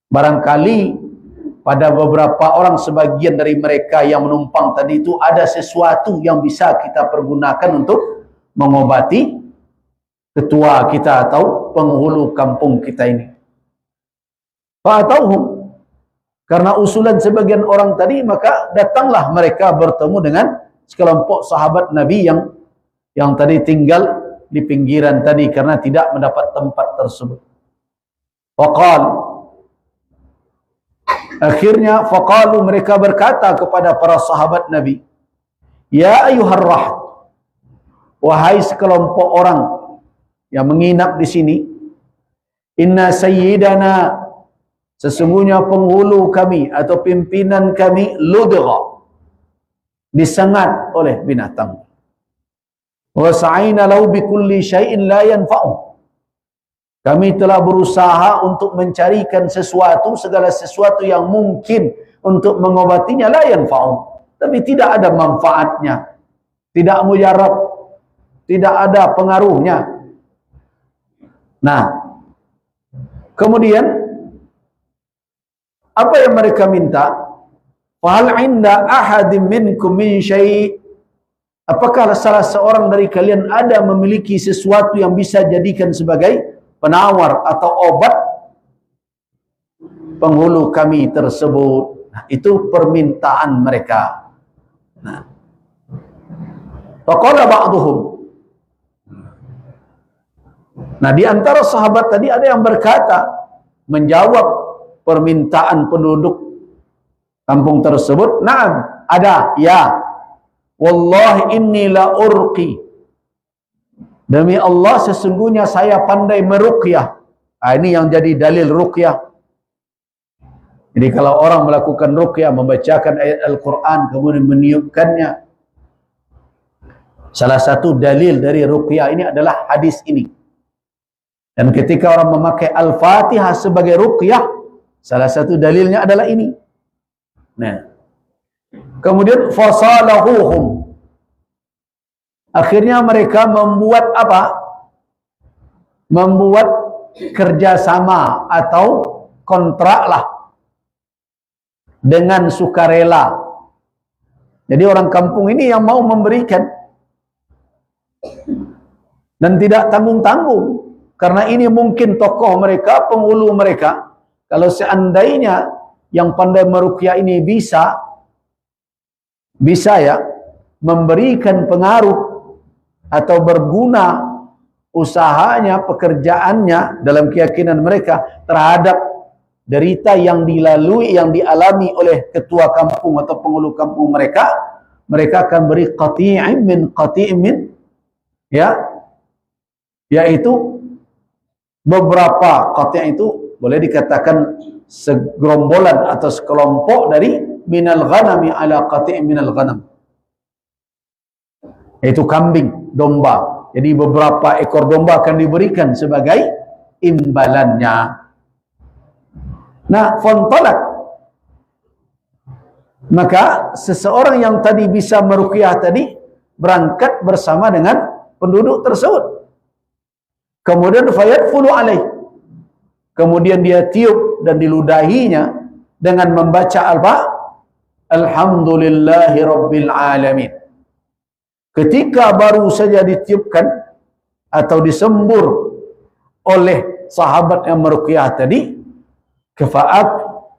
[SPEAKER 1] barangkali pada beberapa orang, sebagian dari mereka yang menumpang tadi itu ada sesuatu yang bisa kita pergunakan untuk mengobati ketua kita atau penghulu kampung kita ini. Fa'atauhum, karena usulan sebagian orang tadi, maka datanglah mereka bertemu dengan sekelompok sahabat Nabi yang tadi tinggal di pinggiran tadi karena tidak mendapat tempat tersebut. Faqal, akhirnya faqalu, mereka berkata kepada para sahabat Nabi, ya ayyuhar rahd, wahai sekelompok orang yang menginap di sini, inna sayyidana, sesungguhnya penghulu kami atau pimpinan kami, ludgha, disengat oleh binatang. Wa sa'ina lahu bikulli syai'in la yanfa'u, kami telah berusaha untuk mencarikan sesuatu, segala sesuatu yang mungkin untuk mengobatinya, la yanfa'u, tapi tidak ada manfaatnya, tidak mujarab, tidak ada pengaruhnya. Nah, kemudian apa yang mereka minta? Fahal 'inda ahadin minkum min syai', apakah salah seorang dari kalian ada memiliki sesuatu yang bisa jadikan sebagai penawar atau obat penghulu kami tersebut? Nah, itu permintaan mereka. Nah, faqala ba'duhum, nah di antara sahabat tadi ada yang berkata, menjawab permintaan penduduk kampung tersebut, na'am, ada, ya, wallahi inni la urqi, demi Allah sesungguhnya saya pandai meruqyah. Nah, ini yang jadi dalil ruqyah. Jadi kalau orang melakukan ruqyah, membacakan ayat Al-Quran kemudian meniupkannya, salah satu dalil dari ruqyah ini adalah hadis ini. Dan ketika orang memakai Al-Fatihah sebagai ruqyah, salah satu dalilnya adalah ini. Nah, kemudian fasalahuhum, akhirnya mereka membuat apa? Membuat kerjasama atau kontrak lah dengan sukarela. Jadi orang kampung ini yang mau memberikan dan tidak tanggung-tanggung, karena ini mungkin tokoh mereka, penghulu mereka. Kalau seandainya yang pandai meruqyah ini bisa ya memberikan pengaruh atau berguna usahanya, pekerjaannya dalam keyakinan mereka terhadap derita yang dilalui, yang dialami oleh ketua kampung atau penghulu kampung mereka, mereka akan beri qati'in min, ya, yaitu beberapa qati' itu boleh dikatakan segerombolan atau sekelompok dari minal ghanami ala qati'in minal ghanam, yaitu kambing, domba. Jadi beberapa ekor domba akan diberikan sebagai imbalannya. Nah, fantalak, maka seseorang yang tadi bisa meruqyah tadi berangkat bersama dengan penduduk tersebut. Kemudian fayadfulu alaih, kemudian dia tiup dan diludahinya dengan membaca apa? Alhamdulillahi Rabbil Alamin. Ketika baru saja ditiupkan atau disembur oleh sahabat yang meruqyah tadi, kafa'at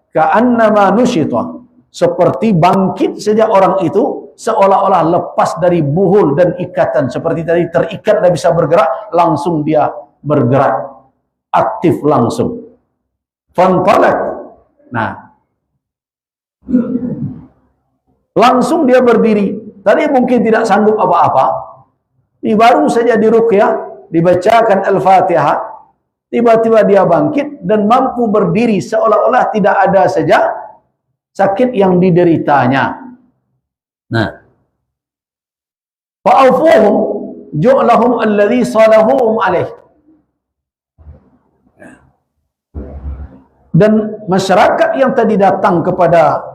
[SPEAKER 1] ka'annama nusyita, seperti bangkit saja orang itu, seolah-olah lepas dari buhul dan ikatan, seperti tadi terikat dan bisa bergerak, langsung dia bergerak, aktif langsung. Fantalak, nah langsung dia berdiri. Tadi mungkin tidak sanggup apa-apa, ini baru saja diruqyah, dibacakan Al-Fatihah, tiba-tiba dia bangkit dan mampu berdiri seolah-olah tidak ada saja sakit yang dideritanya. Nah, fa'afuhum ju'lahum alladhi salahuhum alaih. Dan masyarakat yang tadi datang kepada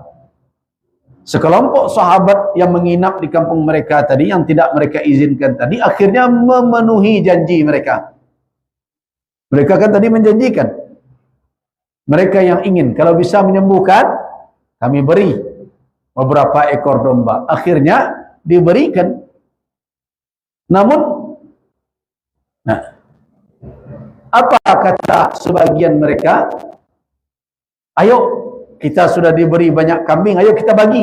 [SPEAKER 1] sekelompok sahabat yang menginap di kampung mereka tadi, yang tidak mereka izinkan tadi, akhirnya memenuhi janji mereka. Mereka kan tadi menjanjikan, mereka yang ingin kalau bisa menyembuhkan, kami beri beberapa ekor domba. Akhirnya diberikan. Namun, nah, apa kata sebagian mereka? Ayo, kita sudah diberi banyak kambing, ayo kita bagi,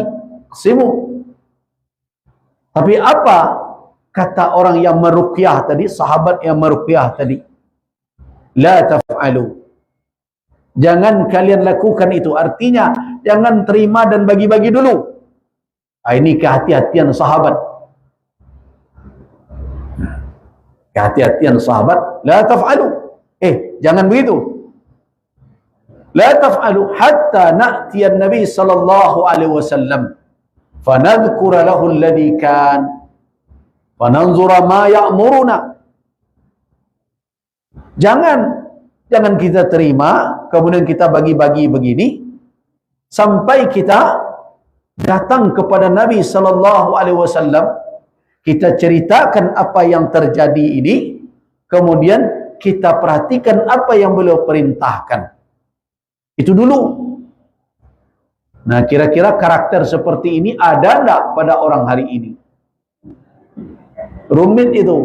[SPEAKER 1] sibuk. Tapi apa kata orang yang meruqyah tadi, sahabat yang meruqyah tadi? La taf'alu, jangan kalian lakukan itu. Artinya jangan terima dan bagi-bagi dulu. Ini kehati-hatian sahabat, kehati-hatian sahabat. La taf'alu, jangan begitu. La taf'alu hatta na'tiyan Nabi sallallahu alaihi wasallam fanadhkura lahu alladhi kan fananzura ma ya'muruna. Jangan kita terima kemudian kita bagi-bagi begini sampai kita datang kepada Nabi sallallahu alaihi wasallam, kita ceritakan apa yang terjadi ini, kemudian kita perhatikan apa yang beliau perintahkan. Itu dulu. Nah, kira-kira karakter seperti ini ada enggak pada orang hari ini? Rumit itu.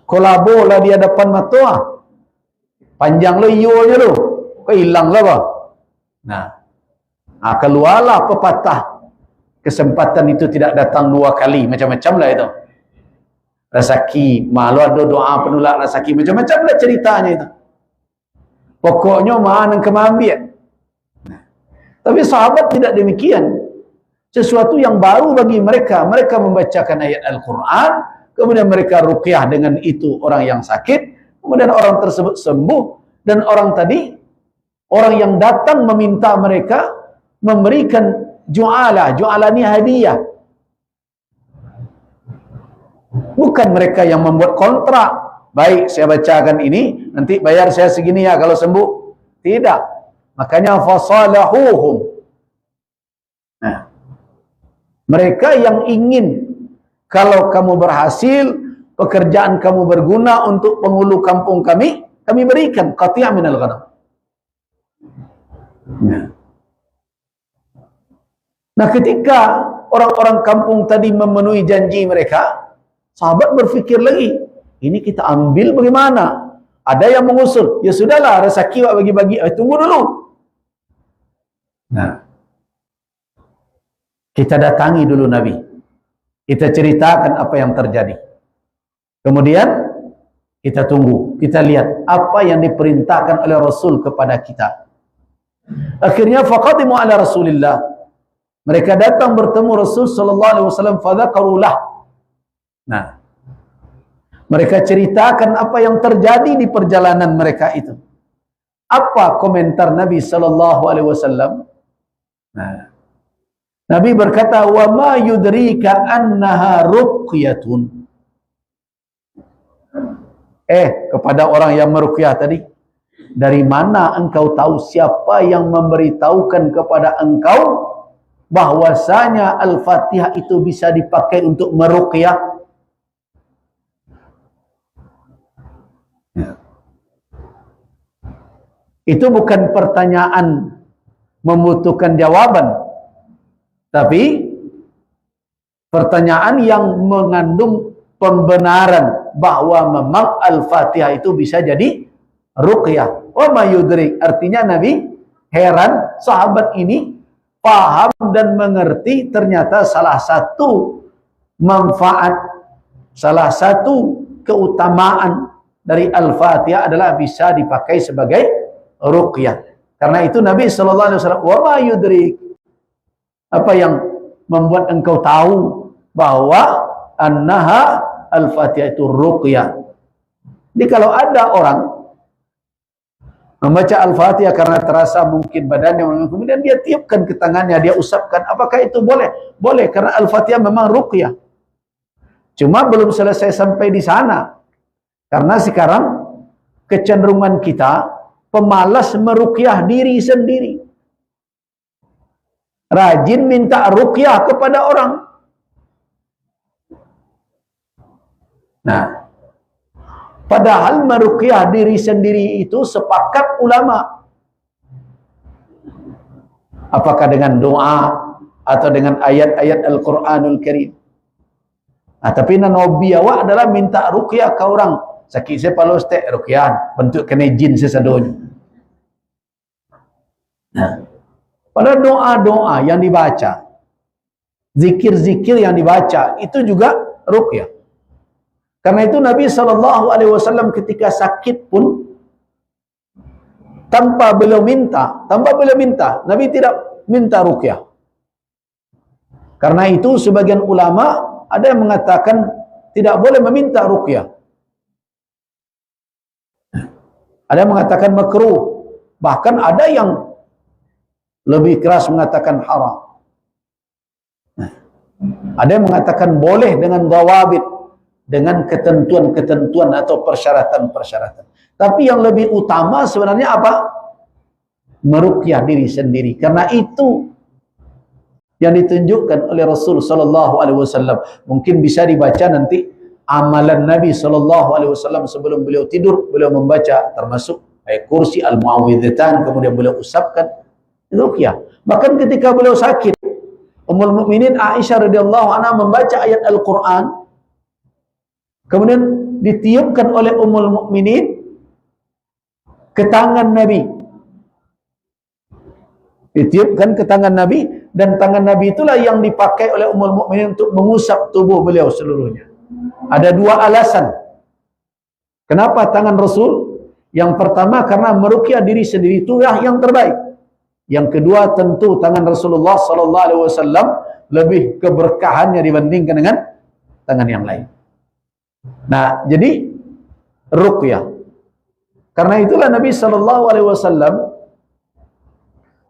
[SPEAKER 1] Kolabo lah di hadapan matua. Panjang lo iyo aja lo. Kok hilang lah, Pak? Nah, keluarlah pepatah. Kesempatan itu tidak datang dua kali. Macam-macam lah itu. Rasaki. Malu ada doa penolak rasaki. Macam-macam lah ceritanya itu. Pokoknya mana kemambian. Tapi sahabat tidak demikian. Sesuatu yang baru bagi mereka. Mereka membacakan ayat Al-Quran, kemudian mereka ruqyah dengan itu orang yang sakit, kemudian orang tersebut sembuh, dan orang tadi, orang yang datang meminta mereka memberikan ju'ala. Ju'ala ini hadiah. Bukan mereka yang membuat kontrak. Baik, saya bacakan ini, nanti bayar saya segini ya kalau sembuh. Tidak. Makanya fasalahuhum. Nah, mereka yang ingin kalau kamu berhasil, pekerjaan kamu berguna untuk penghulu kampung kami berikan qati' minal ghanam. Nah, ketika orang-orang kampung tadi memenuhi janji mereka, Sahabat berfikir lagi, ini kita ambil bagaimana? Ada yang mengusul, ya sudahlah, rezeki bagi-bagi, tunggu dulu. Nah, kita datangi dulu Nabi. Kita ceritakan apa yang terjadi. Kemudian kita tunggu, kita lihat apa yang diperintahkan oleh Rasul kepada kita. Akhirnya faqadimu ala Rasulillah. Mereka datang bertemu Rasul sallallahu alaihi wasallam, fadzakarulah. Nah, mereka ceritakan apa yang terjadi di perjalanan mereka itu. Apa komentar Nabi sallallahu alaihi wasallam? Nah, Nabi berkata, "Wa ma yudrika annaha ruqyatun." Kepada orang yang meruqyah tadi, dari mana engkau tahu, siapa yang memberitahukan kepada engkau bahwasanya Al-Fatihah itu bisa dipakai untuk meruqyah? Itu bukan pertanyaan membutuhkan jawaban, tapi pertanyaan yang mengandung pembenaran bahwa memang Al-Fatihah itu bisa jadi ruqyah. Wa ma yudrik, artinya Nabi heran sahabat ini paham dan mengerti ternyata salah satu manfaat, salah satu keutamaan dari Al-Fatihah adalah bisa dipakai sebagai ruqyah. Karena itu Nabi sallallahu alaihi wasallam, wa ma yudrik, apa yang membuat engkau tahu bahwa annaha Al-Fatihah itu ruqyah. Jadi kalau ada orang membaca Al-Fatihah karena terasa mungkin badannya, kemudian dia tiupkan ke tangannya, dia usapkan, apakah itu boleh? Boleh, karena Al-Fatihah memang ruqyah. Cuma belum selesai sampai di sana. Karena sekarang kecenderungan kita pemalas meruqyah diri sendiri. Rajin minta ruqyah kepada orang. Nah, padahal meruqyah diri sendiri itu sepakat ulama. Apakah dengan doa atau dengan ayat-ayat Al-Quranul Karim. Nah, tapi Nabi awak adalah minta ruqyah ke orang. Sakit saya pala ustaz, ruqyah bentuk kena jin sesadonya. Nah, pada doa-doa yang dibaca, zikir-zikir yang dibaca, itu juga ruqyah. Karena itu Nabi SAW ketika sakit pun tanpa beliau minta, Nabi tidak minta ruqyah. Karena itu sebagian ulama ada yang mengatakan tidak boleh meminta ruqyah. Ada yang mengatakan makruh, bahkan ada yang lebih keras mengatakan haram. Ada yang mengatakan boleh dengan dawabit, dengan ketentuan-ketentuan atau persyaratan-persyaratan. Tapi yang lebih utama sebenarnya apa? Meruqyah diri sendiri. Karena itu yang ditunjukkan oleh Rasul sallallahu alaihi wasallam. Mungkin bisa dibaca nanti amalan Nabi sallallahu alaihi wasallam sebelum beliau tidur, beliau membaca termasuk ayat kursi, al-muawwidhatan, kemudian beliau usapkan ruqyah. Bahkan ketika beliau sakit, Ummul Mukminin Aisyah radhiyallahu anha membaca ayat Al-Qur'an, kemudian ditiupkan oleh Ummul Mukminin ke tangan Nabi. Ditiupkan ke tangan Nabi, dan tangan Nabi itulah yang dipakai oleh Ummul Mukminin untuk mengusap tubuh beliau seluruhnya. Ada dua alasan. Kenapa tangan Rasul? Yang pertama karena meruqyah diri sendiri itulah yang terbaik. Yang kedua tentu tangan Rasulullah sallallahu alaihi wasallam lebih keberkahannya dibandingkan dengan tangan yang lain. Nah, jadi ruqyah. Karena itulah Nabi sallallahu alaihi wasallam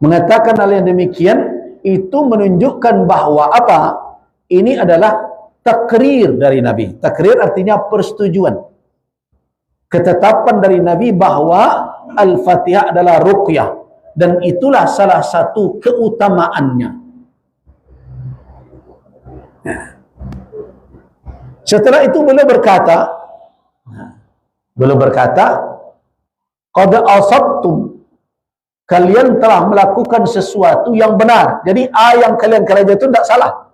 [SPEAKER 1] mengatakan hal yang demikian, itu menunjukkan bahwa apa? Ini adalah takrir dari Nabi. Takrir artinya persetujuan. Ketetapan dari Nabi bahwa Al-Fatihah adalah ruqyah, dan itulah salah satu keutamaannya. Setelah itu beliau berkata, qad asabtum, kalian telah melakukan sesuatu yang benar. Jadi yang kalian kerja itu tidak salah.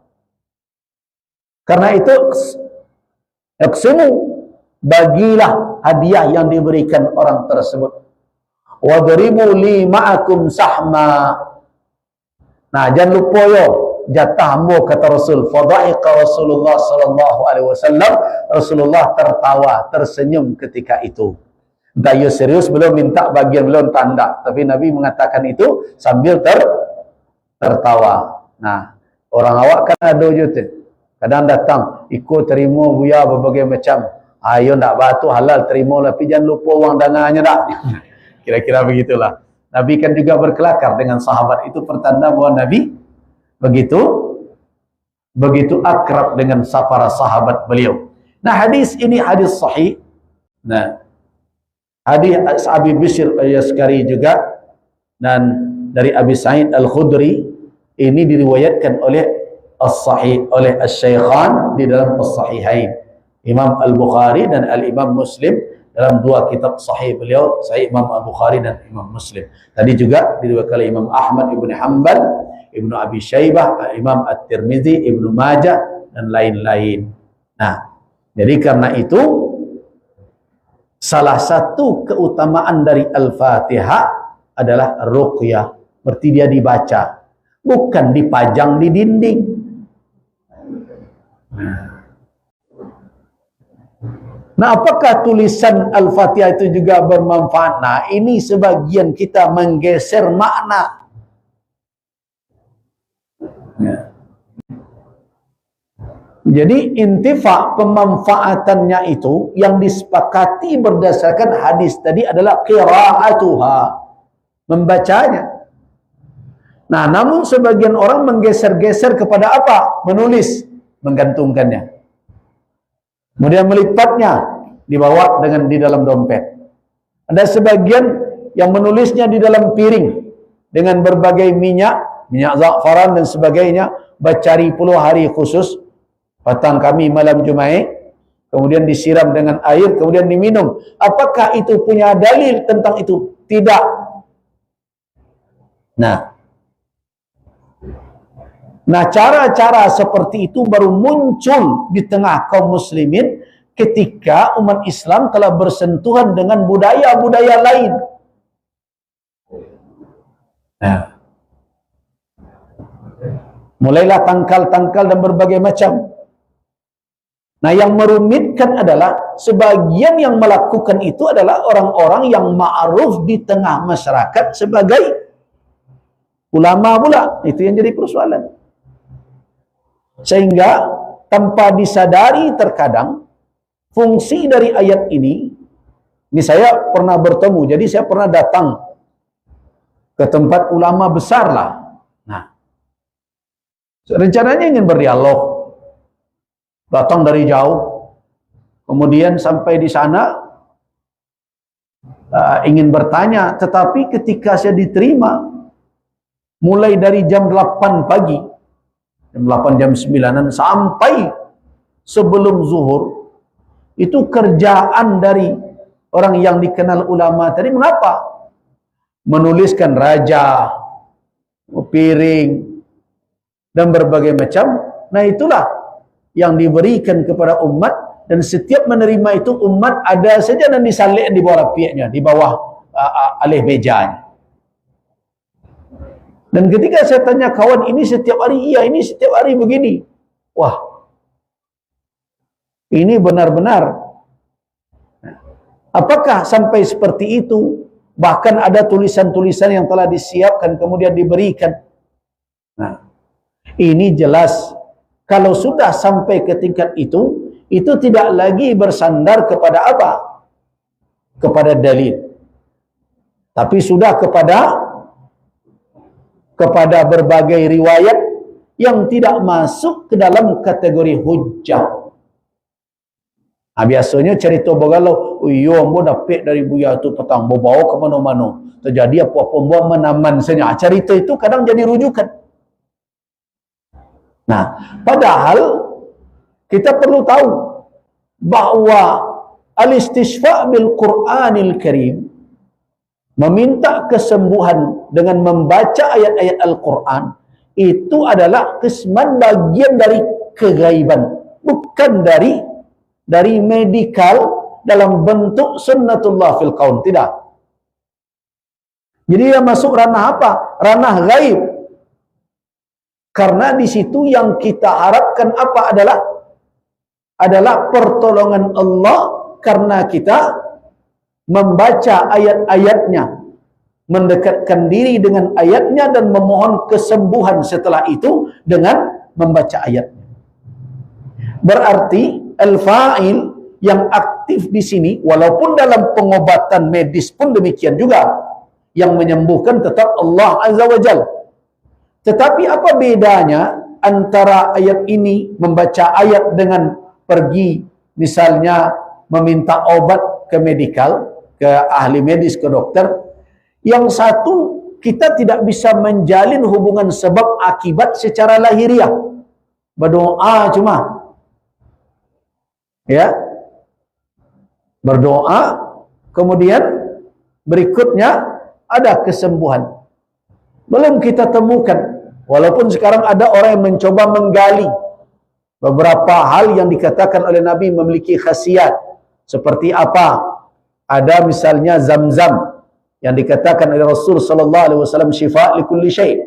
[SPEAKER 1] Karena itu Iqsimu, bagilah hadiah yang diberikan orang tersebut. Wadribu li ma'akum sahma. Nah, jangan lupa yo jatah ambo, kata Rasul. Fadhaika Rasulullah sallallahu alaihi wasallam. Rasulullah tertawa, tersenyum ketika itu. Entah you serius belum minta bagian, belum tanda, tapi Nabi mengatakan itu sambil tertawa. Nah, orang awak kan ada je, kadang datang ikut terima buya berbagai macam. Ayo ndak batu halal terima, tapi jangan lupa uang dangannya dak. Kira-kira begitulah. Nabi kan juga berkelakar dengan sahabat, itu pertanda bahwa Nabi begitu akrab dengan para sahabat beliau. Nah, hadis ini hadis sahih. Nah, hadis Abi Bishr al-Yaskari juga dan dari Abi Sa'id al-Khudri, ini diriwayatkan oleh as-sahih, oleh as-Syaikhan di dalam as-Sahihain, Imam Al-Bukhari dan Al-Imam Muslim dalam dua kitab sahih beliau, Sahih Imam Al-Bukhari dan Imam Muslim. Tadi juga diriwayatkan oleh Imam Ahmad Ibn Hanbal, Ibnu Abi Syaibah, Imam At-Tirmizi, Ibnu Majah dan lain-lain. Nah, jadi karena itu salah satu keutamaan dari Al-Fatihah adalah ruqyah, berarti dia dibaca, bukan dipajang di dinding. Nah, apakah tulisan Al-Fatihah itu juga bermanfaat? Nah, ini sebagian kita menggeser makna. Ya. Jadi intifa pemanfaatannya itu yang disepakati berdasarkan hadis tadi adalah qiraatuha, membacanya. Nah, namun sebagian orang menggeser-geser kepada apa? Menulis, menggantungkannya. Kemudian melipatnya, dibawa di dalam dompet. Ada sebagian yang menulisnya di dalam piring dengan berbagai minyak za'faran dan sebagainya, bacari puluh hari khusus, petang kami malam Jumaat, kemudian disiram dengan air, kemudian diminum. Apakah itu punya dalil tentang itu? Tidak. Nah, cara-cara seperti itu baru muncul di tengah kaum muslimin ketika umat Islam telah bersentuhan dengan budaya-budaya lain. Nah, mulailah tangkal-tangkal dan berbagai macam. Nah, yang merumitkan adalah sebagian yang melakukan itu adalah orang-orang yang ma'ruf di tengah masyarakat sebagai ulama pula. Itu yang jadi persoalan. Sehingga tanpa disadari terkadang fungsi dari ayat ini saya pernah bertemu, jadi saya pernah datang ke tempat ulama besar lah. Nah, rencananya ingin berdialog, datang dari jauh, kemudian sampai di sana ingin bertanya, tetapi ketika saya diterima mulai dari jam 8 pagi, jam 8, jam 9 sampai sebelum zuhur, itu kerjaan dari orang yang dikenal ulama tadi mengapa? Menuliskan raja, piring, dan berbagai macam. Nah, itulah yang diberikan kepada umat, dan setiap menerima itu umat ada saja dan disalik di bawah rapiaknya, di bawah alih mejanya. Dan ketika saya tanya kawan, ini setiap hari? Iya, ini setiap hari begini. Wah, ini benar-benar. Apakah sampai seperti itu? Bahkan ada tulisan-tulisan yang telah disiapkan kemudian diberikan. Nah, ini jelas kalau sudah sampai ke tingkat itu tidak lagi bersandar kepada apa? Kepada dalil. Tapi sudah kepada berbagai riwayat yang tidak masuk ke dalam kategori hujjah. Biasanya cerita bagalau, yo ambo dapat dari buya tu petang, bawa ke mana-mana. Terjadi apa-apa ambo menaman saja. Cerita itu kadang jadi rujukan. Nah, padahal kita perlu tahu bahwa al-istishfa' bil Qur'anil Karim, meminta kesembuhan dengan membaca ayat-ayat Al-Quran, itu adalah kisman bagian dari kegaiban, bukan dari dari medikal dalam bentuk sunnatullah fil kaun. Tidak. Jadi dia masuk ranah apa? Ranah gaib. Karena di situ yang kita harapkan apa adalah pertolongan Allah, karena kita membaca ayat-ayatnya, mendekatkan diri dengan ayatnya dan memohon kesembuhan setelah itu dengan membaca ayatnya. Berarti al-fa'il yang aktif di sini, walaupun dalam pengobatan medis pun demikian juga, yang menyembuhkan tetap Allah Azza wa Jalla. Tetapi apa bedanya antara ayat ini, membaca ayat, dengan pergi misalnya meminta obat ke medikal, ke ahli medis, ke dokter? Yang satu, kita tidak bisa menjalin hubungan sebab akibat secara lahiriah. Berdoa cuma, ya, berdoa, kemudian berikutnya ada kesembuhan. Belum kita temukan. Walaupun sekarang ada orang yang mencoba menggali beberapa hal yang dikatakan oleh Nabi memiliki khasiat. Seperti apa? Ada misalnya Zam-Zam yang dikatakan oleh Rasul sallallahu alaihi wasallam syifa' li kulli syai',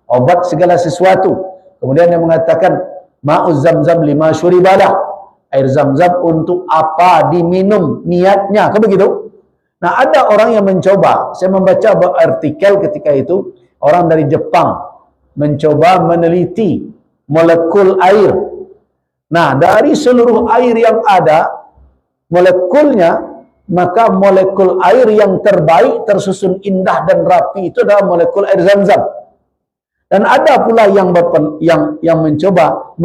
[SPEAKER 1] obat segala sesuatu. Kemudian yang mengatakan ma'uz Zam-Zam lima syuribalah, air Zam-Zam untuk apa diminum niatnya, kan begitu? Nah, ada orang yang mencoba, saya membaca artikel ketika itu, orang dari Jepang mencoba meneliti molekul air. Nah, dari seluruh air yang ada molekulnya, maka molekul air yang terbaik, tersusun indah dan rapi, itu adalah molekul air Zam-Zam. Dan ada pula yang mencoba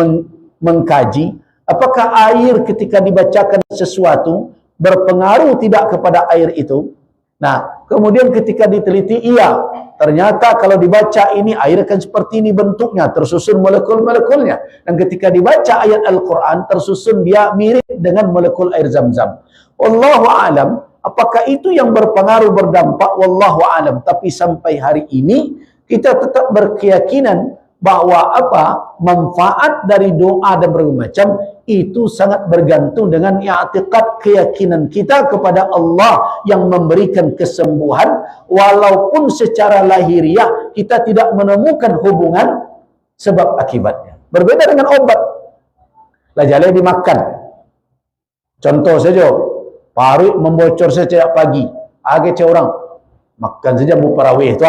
[SPEAKER 1] mengkaji apakah air ketika dibacakan sesuatu berpengaruh tidak kepada air itu. Nah, kemudian ketika diteliti, iya, ternyata kalau dibaca ini air akan seperti ini bentuknya, tersusun molekul-molekulnya. Dan ketika dibaca ayat Al-Quran, tersusun dia mirip dengan molekul air Zam-Zam. Wallahu alam, apakah itu yang berpengaruh, berdampak? Wallahu alam. Tapi sampai hari ini kita tetap berkeyakinan bahwa manfaat dari doa dan berbagai macam itu sangat bergantung dengan i'tiqad, keyakinan kita kepada Allah yang memberikan kesembuhan, walaupun secara lahiriah kita tidak menemukan hubungan sebab akibatnya. Berbeda dengan obat. Lajale dimakan. Contoh saja, paru membocor sejak pagi. Agak orang makan saja jamu parawih itu.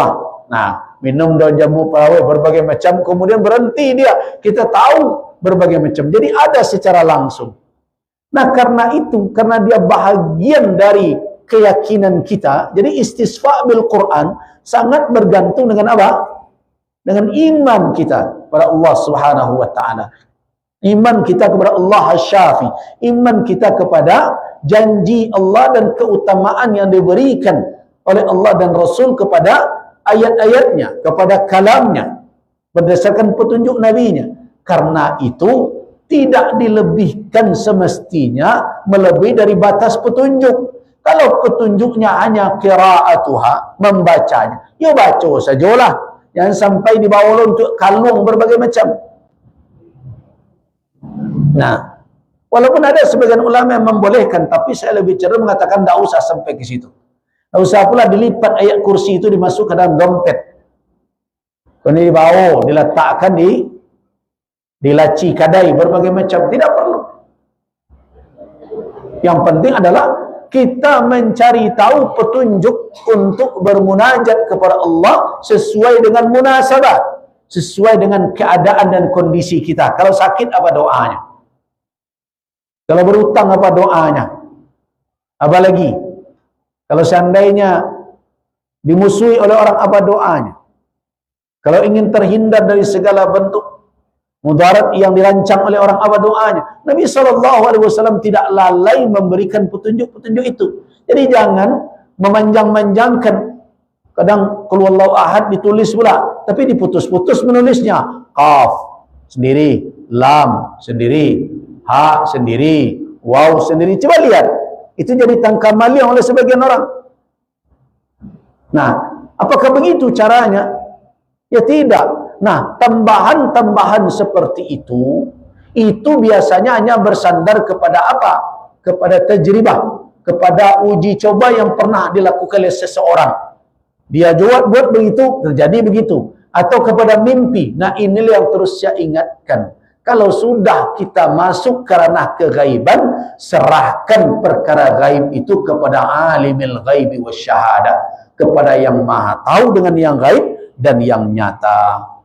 [SPEAKER 1] Nah, minum daun jamu parawih berbagai macam, kemudian berhenti dia. Kita tahu berbagai macam. Jadi ada secara langsung. Nah, karena itu, karena dia bahagian dari keyakinan kita, jadi istisfa bil Quran sangat bergantung dengan apa? Dengan iman kita kepada Allah Subhanahu wa taala. Iman kita kepada Allah Asy-Syafi, iman kita kepada janji Allah dan keutamaan yang diberikan oleh Allah dan Rasul kepada ayat-ayatnya, kepada kalamnya, berdasarkan petunjuk nabinya. Karena itu tidak dilebihkan semestinya melebihi dari batas petunjuk. Kalau petunjuknya hanya qiraatuha, membacanya, ya baca sajalah. Jangan sampai dibawa untuk kalung berbagai macam. Nah, walaupun ada sebagian ulama yang membolehkan, tapi saya lebih cenderung mengatakan tidak usah sampai ke situ. Tidak usah pula dilipat ayat kursi itu dimasukkan dalam dompet. Kemudian dibawa, diletakkan di laci kadai berbagai macam. Tidak perlu. Yang penting adalah kita mencari tahu petunjuk untuk bermunajat kepada Allah sesuai dengan munasabah, sesuai dengan keadaan dan kondisi kita. Kalau sakit apa doanya? Kalau berutang apa doanya? Apalagi kalau seandainya dimusuhi oleh orang apa doanya? Kalau ingin terhindar dari segala bentuk mudarat yang dirancang oleh orang apa doanya? Nabi SAW tidak lalai memberikan petunjuk-petunjuk itu. Jadi jangan memanjang-manjangkan. Kadang qul huwallahu ahad ditulis pula, tapi diputus-putus menulisnya. Qaf sendiri, lam sendiri, ha sendiri, waw sendiri. Coba lihat, itu jadi tangkap maling oleh sebagian orang. Nah, apakah begitu caranya? Ya tidak. Nah, tambahan-tambahan seperti itu itu biasanya hanya bersandar kepada apa? Kepada tajribah, kepada uji coba yang pernah dilakukan oleh seseorang. Dia buat begitu, terjadi begitu. Atau kepada mimpi. Nah, inilah yang terus saya ingatkan. Kalau sudah kita masuk kerana kegaiban, serahkan perkara gaib itu kepada alimil ghaibi wasyahadah, kepada yang maha tahu dengan yang gaib dan yang nyata.